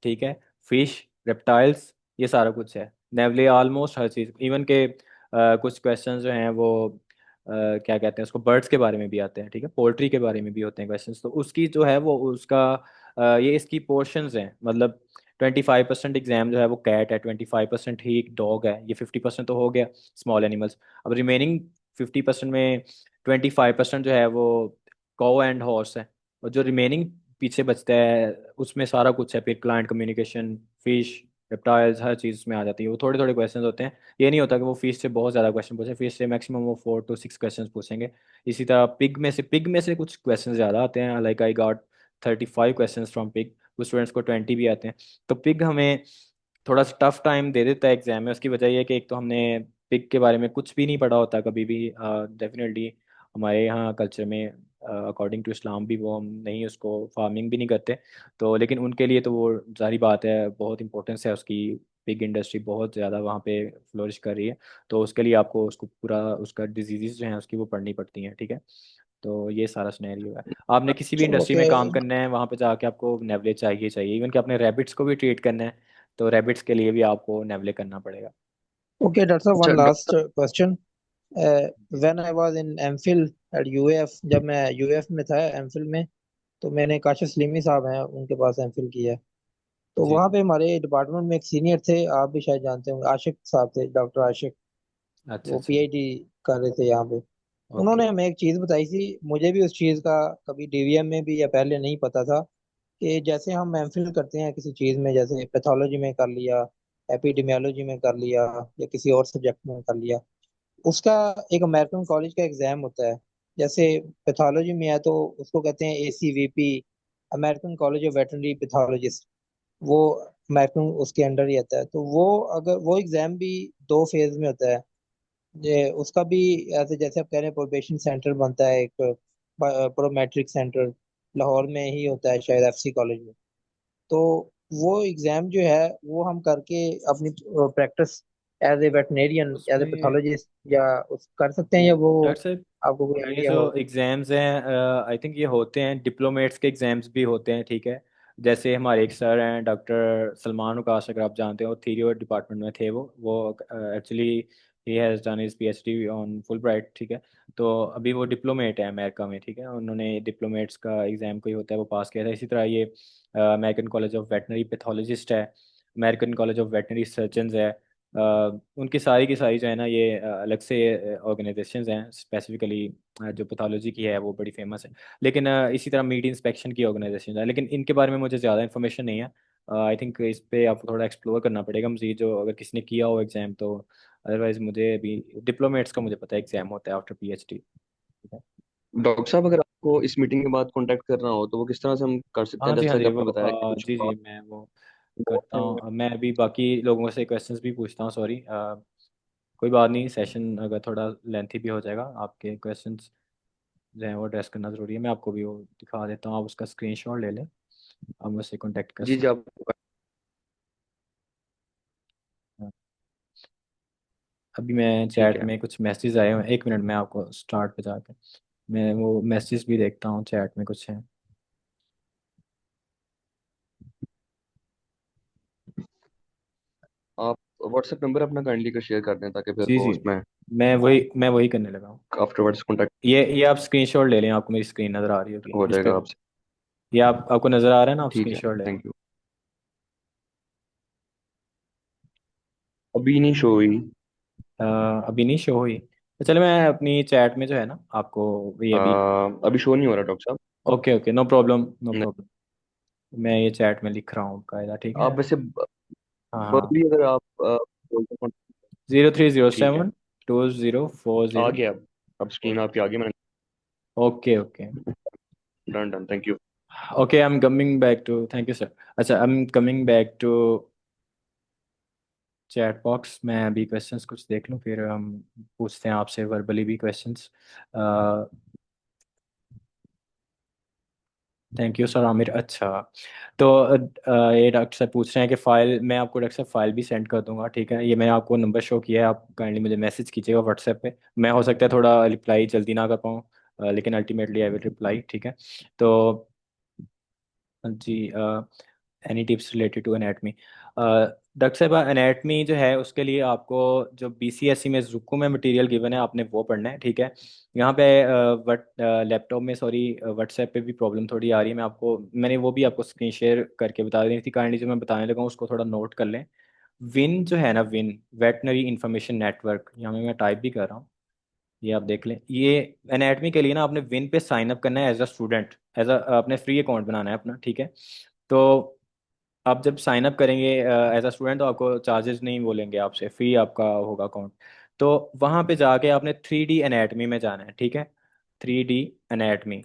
ठीक है, फिश, रेप्टाइल्स, ये सारा कुछ है नेवले, ऑलमोस्ट हर चीज़। इवन के कुछ क्वेश्चंस जो हैं वो क्या कहते हैं उसको, बर्ड्स के बारे में भी आते हैं, ठीक है, पोल्ट्री के बारे में भी होते हैं क्वेश्चंस। तो उसकी जो है वो उसका ये इसकी पोर्शंस हैं, मतलब 25% एग्जाम जो है वो कैट है, 25% ही डॉग है, ये 50% तो हो गया स्मॉल एनिमल्स। अब रिमेनिंग 50% में 25% जो है वो कौ एंड हॉर्स है। और जो रिमेनिंग पीछे बचता है उसमें सारा कुछ है, फिर क्लाइंट कम्युनिकेशन, फिश, रेप्टाइल्स, हर चीज़ उसमें आ जाती है। वो थोड़े थोड़े क्वेश्चन होते हैं, ये नहीं होता कि वो फिश से बहुत ज़्यादा क्वेश्चन पूछे, फिश से मैक्सिमम वो 4 to 6 क्वेश्चन पूछेंगे। इसी तरह पिग में से कुछ क्वेश्चन ज़्यादा आते हैं, like I got 35 question from pig. कुछ स्टूडेंट्स को 20 भी आते हैं। तो पिग हमें थोड़ा सा टफ टाइम दे देता है एग्जाम में। उसकी वजह यह है कि एक तो हमने पिग के बारे में कुछ भी नहीं पढ़ा होता कभी भी। डेफिनेटली हमारे यहाँ कल्चर में अकॉर्डिंग टू इस्लाम भी वो हम नहीं उसको फार्मिंग भी नहीं करते। तो लेकिन उनके लिए तो वो जारी बात है, बहुत इंपॉर्टेंस है उसकी। पिग इंडस्ट्री बहुत ज़्यादा वहाँ पे फ्लोरिश कर रही है। तो उसके लिए आपको उसको पूरा उसका डिजीज़ जो हैं उसकी वो पढ़नी पड़ती हैं, ठीक है। तो ये सारा सिनेरियो है। आपने किसी भी इंडस्ट्री ओके। में काम करना है वहाँ पे जाके आपको नेवले चाहिए चाहिए। इवन कि आपने रैबिट्स को भी ट्रीट करना है तो रैबिट्स के लिए भी आपको नेवले करना पड़ेगा। ओके डॉक्टर साहब, अच्छा one last doctor question. When I was in MPhil at UF, जब मैं यूएफ में था एमफिल में, तो मैंने काशिफ सलीमी साहब हैं उनके पास एमफिल किया है। तो जी वहाँ जी। पे हमारे डिपार्टमेंट में एक सीनियर थे, आप भी शायद जानते होंगे, आशिक साहब थे, डॉक्टर आशिक। अच्छा वो अच्छा। पीएचडी कर रहे थे यहाँ पे। ओके। उन्होंने हमें एक चीज़ बताई थी, मुझे भी उस चीज़ का कभी डीवीएम में भी या पहले नहीं पता था, कि जैसे हम एमफिल करते हैं किसी चीज़ में, जैसे पैथोलॉजी में कर लिया, एपिडेमियोलॉजी में कर लिया, या किसी और सब्जेक्ट में कर लिया, उसका एक अमेरिकन कॉलेज का एग्जाम होता है। जैसे पैथोलॉजी में है तो उसको कहते हैं ACVP, American college of veterinary pathologist. वो अमेरिकन उसके अंडर ही आता है। तो वो अगर वो एग्जाम भी 2 फेज में होता है, ये उसका भी ऐसे जैसे आप कह रहे हैं प्रोबेशन सेंटर बनता है एक, प्रोमेट्रिक सेंटर लाहौर में ही होता है शायद एफसी कॉलेज में। तो वो एग्जाम जो है वो हम करके अपनी practice as a veterinarian, as a उसमें पैथोलॉजिस्ट, या उस कर सकते हैं, या वो डॉक्टर साहब, आपको कोई ये आइडिया जो हो? एग्ज़ाम्स हैं आई थिंक ये होते हैं, डिप्लोमेट्स के एग्ज़ाम्स भी होते हैं, ठीक है। जैसे हमारे एक सर हैं डॉक्टर सलमान उकाश, अगर आप जानते हो, थीरियो डिपार्टमेंट में थे वो actually he has done his PhD on full bright, ठीक है। तो अभी वो डिप्लोमेट है अमेरिका में, ठीक है। उन्होंने डिप्लोमेट्स का एग्ज़ाम कोई होता है वो पास किया था। इसी तरह ये American college of veterinary pathologist है, American college of veterinary surgeons है। उनकी सारी की सारी जो है ना ये अलग से ऑर्गेनाइजेशंस हैं स्पेसिफिकली, जो पैथोलॉजी की है वो बड़ी फेमस है। लेकिन इसी तरह मीट इंस्पेक्शन की ऑर्गेनाइजेशन है, लेकिन इनके बारे में मुझे ज़्यादा इन्फॉर्मेशन नहीं है। आई थिंक इस पे आपको थोड़ा एक्सप्लोर करना पड़ेगा मज़ीद, जो अगर किसी ने किया हो एग्ज़ाम तो। अदरवाइज मुझे अभी डिप्लोमेट्स का मुझे पता है एग्ज़ाम होता है आफ्टर पीएचडी। डॉक्टर साहब, अगर आपको इस मीटिंग के बाद कांटेक्ट करना हो तो वो किस तरह से हम कर सकते हाँ हैं? जी, जैसा हाँ कि जी, आपने बताया कि कुछ जी जी, मैं वो करता हूँ। मैं अभी बाकी लोगों से क्वेश्चंस भी पूछता हूँ, सॉरी। कोई बात नहीं, सेशन अगर थोड़ा लेंथी भी हो जाएगा, आपके क्वेश्चंस जो है वो एड्रेस करना ज़रूरी है। मैं आपको भी वो दिखा देता हूँ, आप उसका स्क्रीनशॉट ले लें, आप मुझसे कांटेक्ट कर जी जी, सकते आप हैं। अभी मैं ठीक चैट है। में कुछ मैसेज आए हुए हैं, 1 मिनट में आपको स्टार्ट पे जाके मैं वो मैसेज भी देखता हूँ, चैट में कुछ है। आप व्हाट्सएप नंबर अपना काइंडली का शेयर कर दें ताकि फिर जी वो जी, उसमें मैं वही करने लगा हूँ। आफ्टरवर्ड्स कॉन्टेक्ट ये आप स्क्रीनशॉट ले लें, आपको मेरी स्क्रीन नज़र आ रही होगी हो इस पे। जाएगा आपसे। ये आपको नज़र आ रहा है ना, आप ठीक है, स्क्रीनशॉट ले लें। Thank you. अभी नहीं शो हुई। अभी नहीं शो हुई तो चलो, मैं अपनी चैट में जो है ना आपको ये भी। अभी शो नहीं हो रहा डॉक्टर साहब। Okay okay, no problem no नहीं, प्रॉब्लम। मैं ये चैट में लिख रहा हूँ कायदा, ठीक है। आप वैसे हाँ हाँ, verbally अगर आप बोल तो 0307 ठीक है। आ 2040। गया, अब स्क्रीन आपकी आ गई। मैंने okay okay done done, thank you. Okay, I am coming back to, thank you sir. अच्छा, I am coming back to chat box. मैं अभी क्वेश्चंस कुछ देख लूँ, फिर हम पूछते हैं आपसे वर्बली भी questions. Thank you sir Aamir. अच्छा, तो ये डॉक्टर साहब पूछ रहे हैं कि फ़ाइल, मैं आपको डॉक्टर साहब फ़ाइल भी सेंड कर दूंगा, ठीक है। ये मैंने आपको नंबर शो किया है, आप काइंडली मुझे मैसेज कीजिएगा व्हाट्सएप पे। मैं हो सकता है थोड़ा रिप्लाई जल्दी ना कर पाऊँ, लेकिन अल्टीमेटली आई विल रिप्लाई, ठीक है। तो जी, any tips related to anatomy. Doctor साहब, एनाटमी जो है उसके लिए आपको जो बीसीएसई में जुक्कू में मटेरियल गिवन है, आपने वो पढ़ना है, ठीक है। यहाँ पे वट लैपटॉप में, सॉरी, व्हाट्सएप पे भी प्रॉब्लम थोड़ी आ रही है। मैंने वो भी आपको स्क्रीन शेयर करके बता दी थी, काइंडली जो मैं बताने लगा हूँ उसको थोड़ा नोट कर लें। विन जो है ना, विन वेटनरी इंफॉर्मेशन नेटवर्क, यहाँ में मैं टाइप भी कर रहा हूँ, ये आप देख लें। ये एनाटमी के लिए ना आपने विन पे साइन अप करना है as a student, as a अपने फ्री अकाउंट बनाना है अपना, ठीक है। तो आप जब साइन अप करेंगे एज अ स्टूडेंट, तो आपको चार्जेस नहीं बोलेंगे आपसे, फ्री आपका होगा अकाउंट। तो वहाँ पे जाके आपने 3D एनाटमी में जाना है, ठीक है। 3D एनाटमी,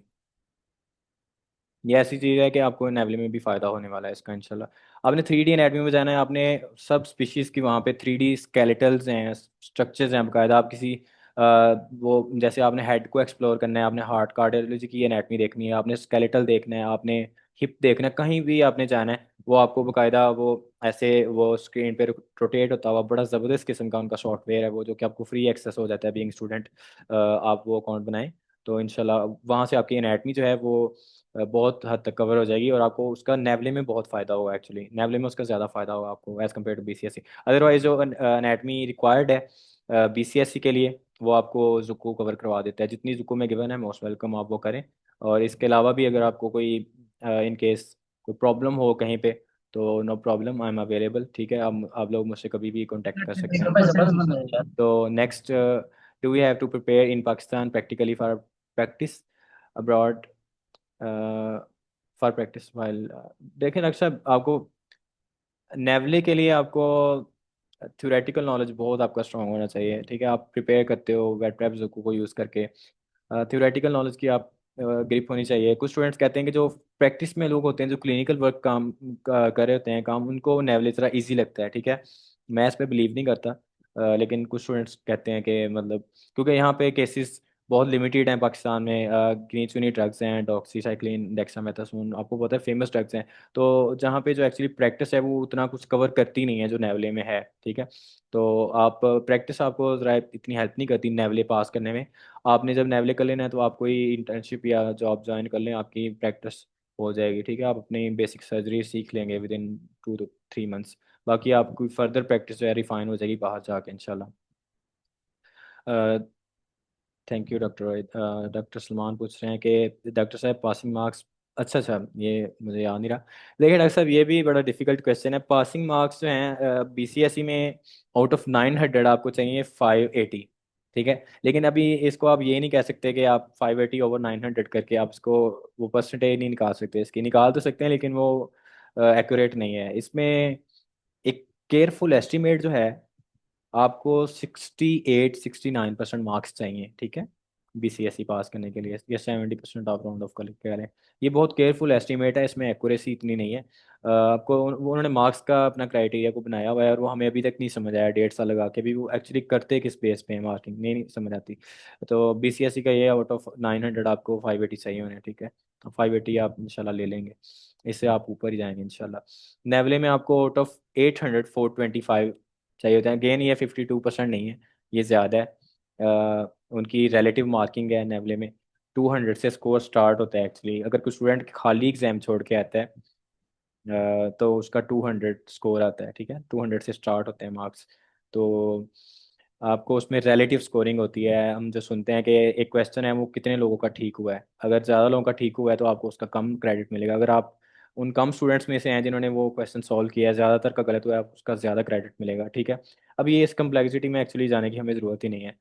ये ऐसी चीज़ है कि आपको नेवले में भी फ़ायदा होने वाला है इसका इंशाल्लाह। आपने 3D एनाटमी में जाना है, आपने सब स्पीशीज़ की वहाँ पे 3D स्केलेटल्स हैं, स्ट्रक्चर्स हैं बाकायदा। आप किसी वो जैसे आपने हेड को एक्सप्लोर करना है, आपने हार्ट कार्डियोलॉजी की एनाटमी देखनी है, आपने स्केलेटल देखना है, आपने हिप देखना है, कहीं भी आपने जाना है, वो आपको बाकायदा वो ऐसे वो स्क्रीन पे रोटेट होता हुआ बड़ा ज़बरदस्त किस्म का उनका सॉफ्टवेयर है वो, जो कि आपको फ्री एक्सेस हो जाता है बीइंग स्टूडेंट। आप वो अकाउंट बनाएं, तो इंशाल्लाह वहाँ से आपकी एनाटमी जो है वो बहुत हद तक कवर हो जाएगी, और आपको उसका नेवले में बहुत फ़ायदा होगा। एक्चुअली नेवले में उसका ज़्यादा फ़ायदा होगा आपको एज़ कम्पेयर टू बीसीएसई। अदरवाइज जो एनाटमी रिक्वायर्ड है बीसीएसई के लिए, वो आपको जुक्कू कवर करवा देता है। जितनी जुक्कू में गिवन है, मोस्ट वेलकम, आप वो करें। और इसके अलावा भी अगर आपको कोई इन केस कोई प्रॉब्लम हो कहीं पे, तो no problem, I am available, ठीक है। आप लोग मुझसे कभी भी कांटेक्ट कर सकते हैं। तो next, do we have to prepare in Pakistan practically for practice abroad, for practice while. देखें डॉक्टर साहब, आपको नेवले के लिए आपको थ्योरेटिकल नॉलेज बहुत आपका स्ट्रांग होना चाहिए, ठीक है। आप प्रिपेयर करते हो वेट प्रेप को यूज़ करके, थ्योरेटिकल नॉलेज की आप ग्रिप होनी चाहिए। कुछ स्टूडेंट्स कहते हैं कि जो प्रैक्टिस में लोग होते हैं, जो क्लिनिकल वर्क काम कर रहे होते हैं काम, उनको नेवले जरा इजी लगता है, ठीक है। मैं इस पर बिलीव नहीं करता, लेकिन कुछ स्टूडेंट्स कहते हैं कि मतलब, क्योंकि यहाँ पे केसेस बहुत लिमिटेड हैं पाकिस्तान में। गिनी चुनी ड्रग्स हैं, डॉक्सीसाइक्लिन, डेक्सामेथासोन, आपको पता है फेमस ड्रग्स हैं। तो जहाँ पे जो एक्चुअली प्रैक्टिस है वो उतना कुछ कवर करती नहीं है जो नेवले में है, ठीक है। तो आप प्रैक्टिस आपको ज़रा इतनी हेल्प नहीं करती नेवले पास करने में। आपने जब नेवले कर लेना है, तो आप कोई इंटर्नशिप या जॉब ज्वाइन कर लें, आपकी प्रैक्टिस हो जाएगी, ठीक है। आप अपनी बेसिक सर्जरी सीख लेंगे विद इन 2 to 3 months। बाकी आपकी फर्दर प्रैक्टिस जो है रिफाइन हो जाएगी बाहर जाके इंशाल्लाह। Thank you doctor Rohit. Doctor Salman पूछ रहे हैं कि डॉक्टर साहब पासिंग मार्क्स, अच्छा अच्छा, ये मुझे याद नहीं रहा। देखिए डॉक्टर साहब, ये भी बड़ा डिफिकल्ट क्वेश्चन है। पासिंग मार्क्स जो हैं बीसीएसई में, आउट ऑफ 900 आपको चाहिए 580, ठीक है। लेकिन अभी इसको आप ये नहीं कह सकते कि आप 580 ओवर 900 करके आप इसको वो परसेंटेज नहीं निकाल सकते। इसकी निकाल तो सकते हैं, लेकिन वो एक्यूरेट नहीं है। इसमें एक केयरफुल एस्टिमेट जो है, आपको 68-69% मार्क्स चाहिए, ठीक है। BCSE पास करने के लिए, या 70% आप राउंड ऑफ कर करें। ये बहुत केयरफुल एस्टिमेट है, इसमें एक्यूरेसी इतनी नहीं है। आपको उन्होंने मार्क्स का अपना क्राइटेरिया को बनाया हुआ है, और वो हमें अभी तक नहीं समझ आया, 1.5 साल लगा के भी वो एक्चुअली करते किस बेस पे है, मार्किंग नहीं समझ आती। तो BCSE का ये आउट ऑफ 900 आपको 580 चाहिए होने, ठीक है। तो 580 आप इंशाल्लाह ले लेंगे, इससे आप ऊपर ही जाएंगे इंशाल्लाह। नेवले में आपको आउट ऑफ 800 425 चाहिए होता है। अगेन ये 52% नहीं है, ये ज़्यादा है। उनकी रिलेटिव मार्किंग है नेवले में, 200 से स्कोर स्टार्ट होता है एक्चुअली। अगर कोई स्टूडेंट खाली एग्जाम छोड़ के आता है तो उसका 200 स्कोर आता है, ठीक है। 200 से स्टार्ट होते हैं मार्क्स। तो आपको उसमें रिलेटिव स्कोरिंग होती है। हम जो सुनते हैं कि एक क्वेश्चन है वो कितने लोगों का ठीक हुआ है, अगर ज़्यादा लोगों का ठीक हुआ है तो आपको उसका कम क्रेडिट मिलेगा। अगर आप उन कम स्टूडेंट्स में से हैं जिन्होंने वो क्वेश्चन सॉल्व किया है, ज़्यादातर का गलत हुआ है, उसका ज़्यादा क्रेडिट मिलेगा, ठीक है। अब ये इस कम्प्लेक्सिटी में एक्चुअली जाने की हमें ज़रूरत ही नहीं है।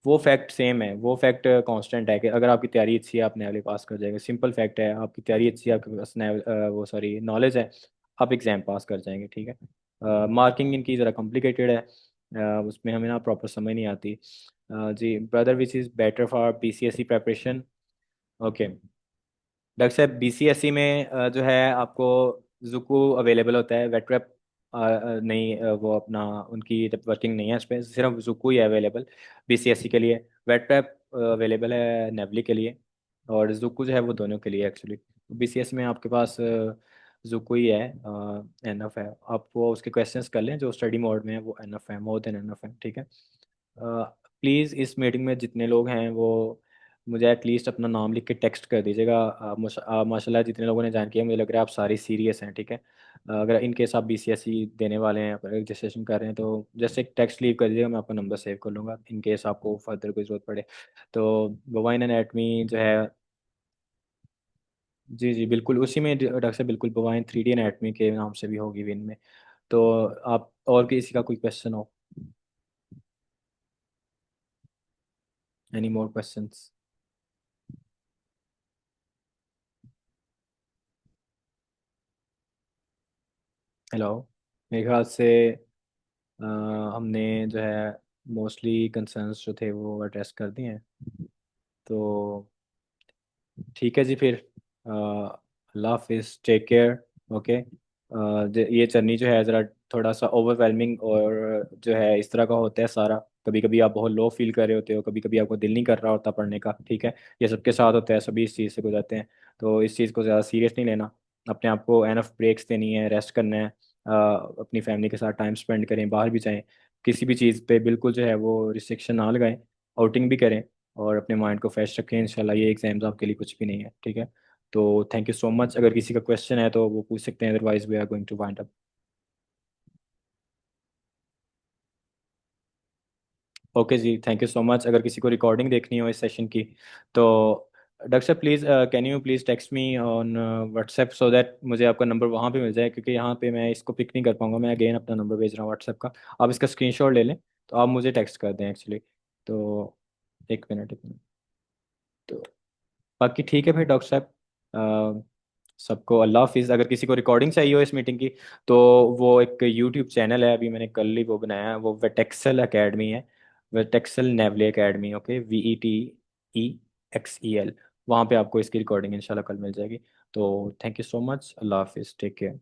वो फैक्ट सेम है, वो फैक्ट कांस्टेंट है कि अगर आपकी तैयारी अच्छी है आप नेवले पास कर जाएंगे। सिंपल फैक्ट है, आपकी तैयारी अच्छी है, आपके पास वो सॉरी नॉलेज है, आप एग्जाम पास कर जाएंगे, ठीक है। मार्किंग इनकी ज़रा कॉम्प्लिकेटेड है, उसमें हमें ना प्रॉपर समझ नहीं आती। जी brother, which is better for BCSE preparation? Okay doctor साहब, BCSE में जो है आपको जुकू अवेलेबल होता है, वेटरेप नहीं, वो अपना उनकी वर्किंग नहीं है, इस पर सिर्फ जुकू ही है अवेलेबल BCSE के लिए। वेटरेप अवेलेबल है नेवली के लिए, और जुकू जो है वो दोनों के लिए एक्चुअली। BCSE में आपके पास जुकू ही है, एनफ है। आप वो उसके क्वेश्चंस कर लें जो स्टडी मोड में है, वो एनफ है, मोर देन एनफ है, ठीक है। प्लीज़ इस मीटिंग में जितने लोग हैं वो मुझे एटलीस्ट अपना नाम लिख के टेक्स्ट कर दीजिएगा। माशाल्लाह जितने लोगों ने ज्वाइन किया, मुझे लग रहा है आप सारी सीरियस हैं, ठीक है। अगर इन केस आप BCSE देने वाले हैं, रजिस्ट्रेशन कर रहे हैं, तो जस्ट एक टेक्स्ट लीव कर दीजिएगा, मैं आपका नंबर सेव कर लूँगा इन केस आपको फर्दर कोई ज़रूरत पड़े। तो बोवाइन एनाटमी जो है, जी जी बिल्कुल उसी में डॉक्टर साहब, बिल्कुल बोवाइन 3D एनाटमी के नाम से भी होगी विन में। तो आप और किसी का कोई क्वेश्चन हो? Any more questions? हेलो, मेरे ख्याल से अ, हमने जो है मोस्टली कंसर्न्स जो थे वो एड्रेस कर दिए हैं। तो ठीक है जी, फिर अल्लाह हाफिज़, टेक केयर। ओके। ये जर्नी जो है ज़रा थोड़ा सा ओवरवेलमिंग और जो है इस तरह का होता है सारा। कभी कभी आप बहुत लो फील कर रहे होते हो, कभी कभी आपको दिल नहीं कर रहा होता पढ़ने का, ठीक है। ये सबके साथ होता है, सभी इस चीज़ से गुजरते हैं। तो इस चीज़ को ज़्यादा सीरियस नहीं लेना, अपने आप को एनफ ब्रेक्स देनी है, रेस्ट करना है। अपनी फैमिली के साथ टाइम स्पेंड करें, बाहर भी जाएं, किसी भी चीज़ पे बिल्कुल जो है वो रिस्ट्रिक्शन ना लगाएं, आउटिंग भी करें, और अपने माइंड को फ्रेश रखें। इंशाल्लाह ये एग्जाम्स आपके लिए कुछ भी नहीं है, ठीक है। तो थैंक यू सो मच। अगर किसी का क्वेश्चन है तो वो पूछ सकते हैं, otherwise we are going to wind up. Okay जी, थैंक यू सो मच। अगर किसी को रिकॉर्डिंग देखनी हो इस सेशन की, तो डॉक्टर साहब please can you please text me on WhatsApp, so that मुझे आपका नंबर वहाँ पे मिल जाए, क्योंकि यहाँ पे मैं इसको पिक नहीं कर पाऊंगा। मैं अगेन अपना नंबर भेज रहा हूँ व्हाट्सएप का, आप इसका स्क्रीनशॉट ले लें, तो आप मुझे टेक्स्ट कर दें एक्चुअली। तो एक मिनट। तो बाकी ठीक है फिर डॉक्टर साहब, सबको अल्लाह हाफिज़। अगर किसी को रिकॉर्डिंग चाहिए हो इस मीटिंग की, तो वो एक यूट्यूब चैनल है, अभी मैंने कल ही वो बनाया है, वो वेटेक्सल एकेडमी है, वेटेक्सल नेवले एकेडमी, ओके, VETEXEL। वहाँ पे आपको इसकी रिकॉर्डिंग इंशाल्लाह कल मिल जाएगी। तो थैंक यू सो मच, अल्लाह हाफिज़, टेक केयर।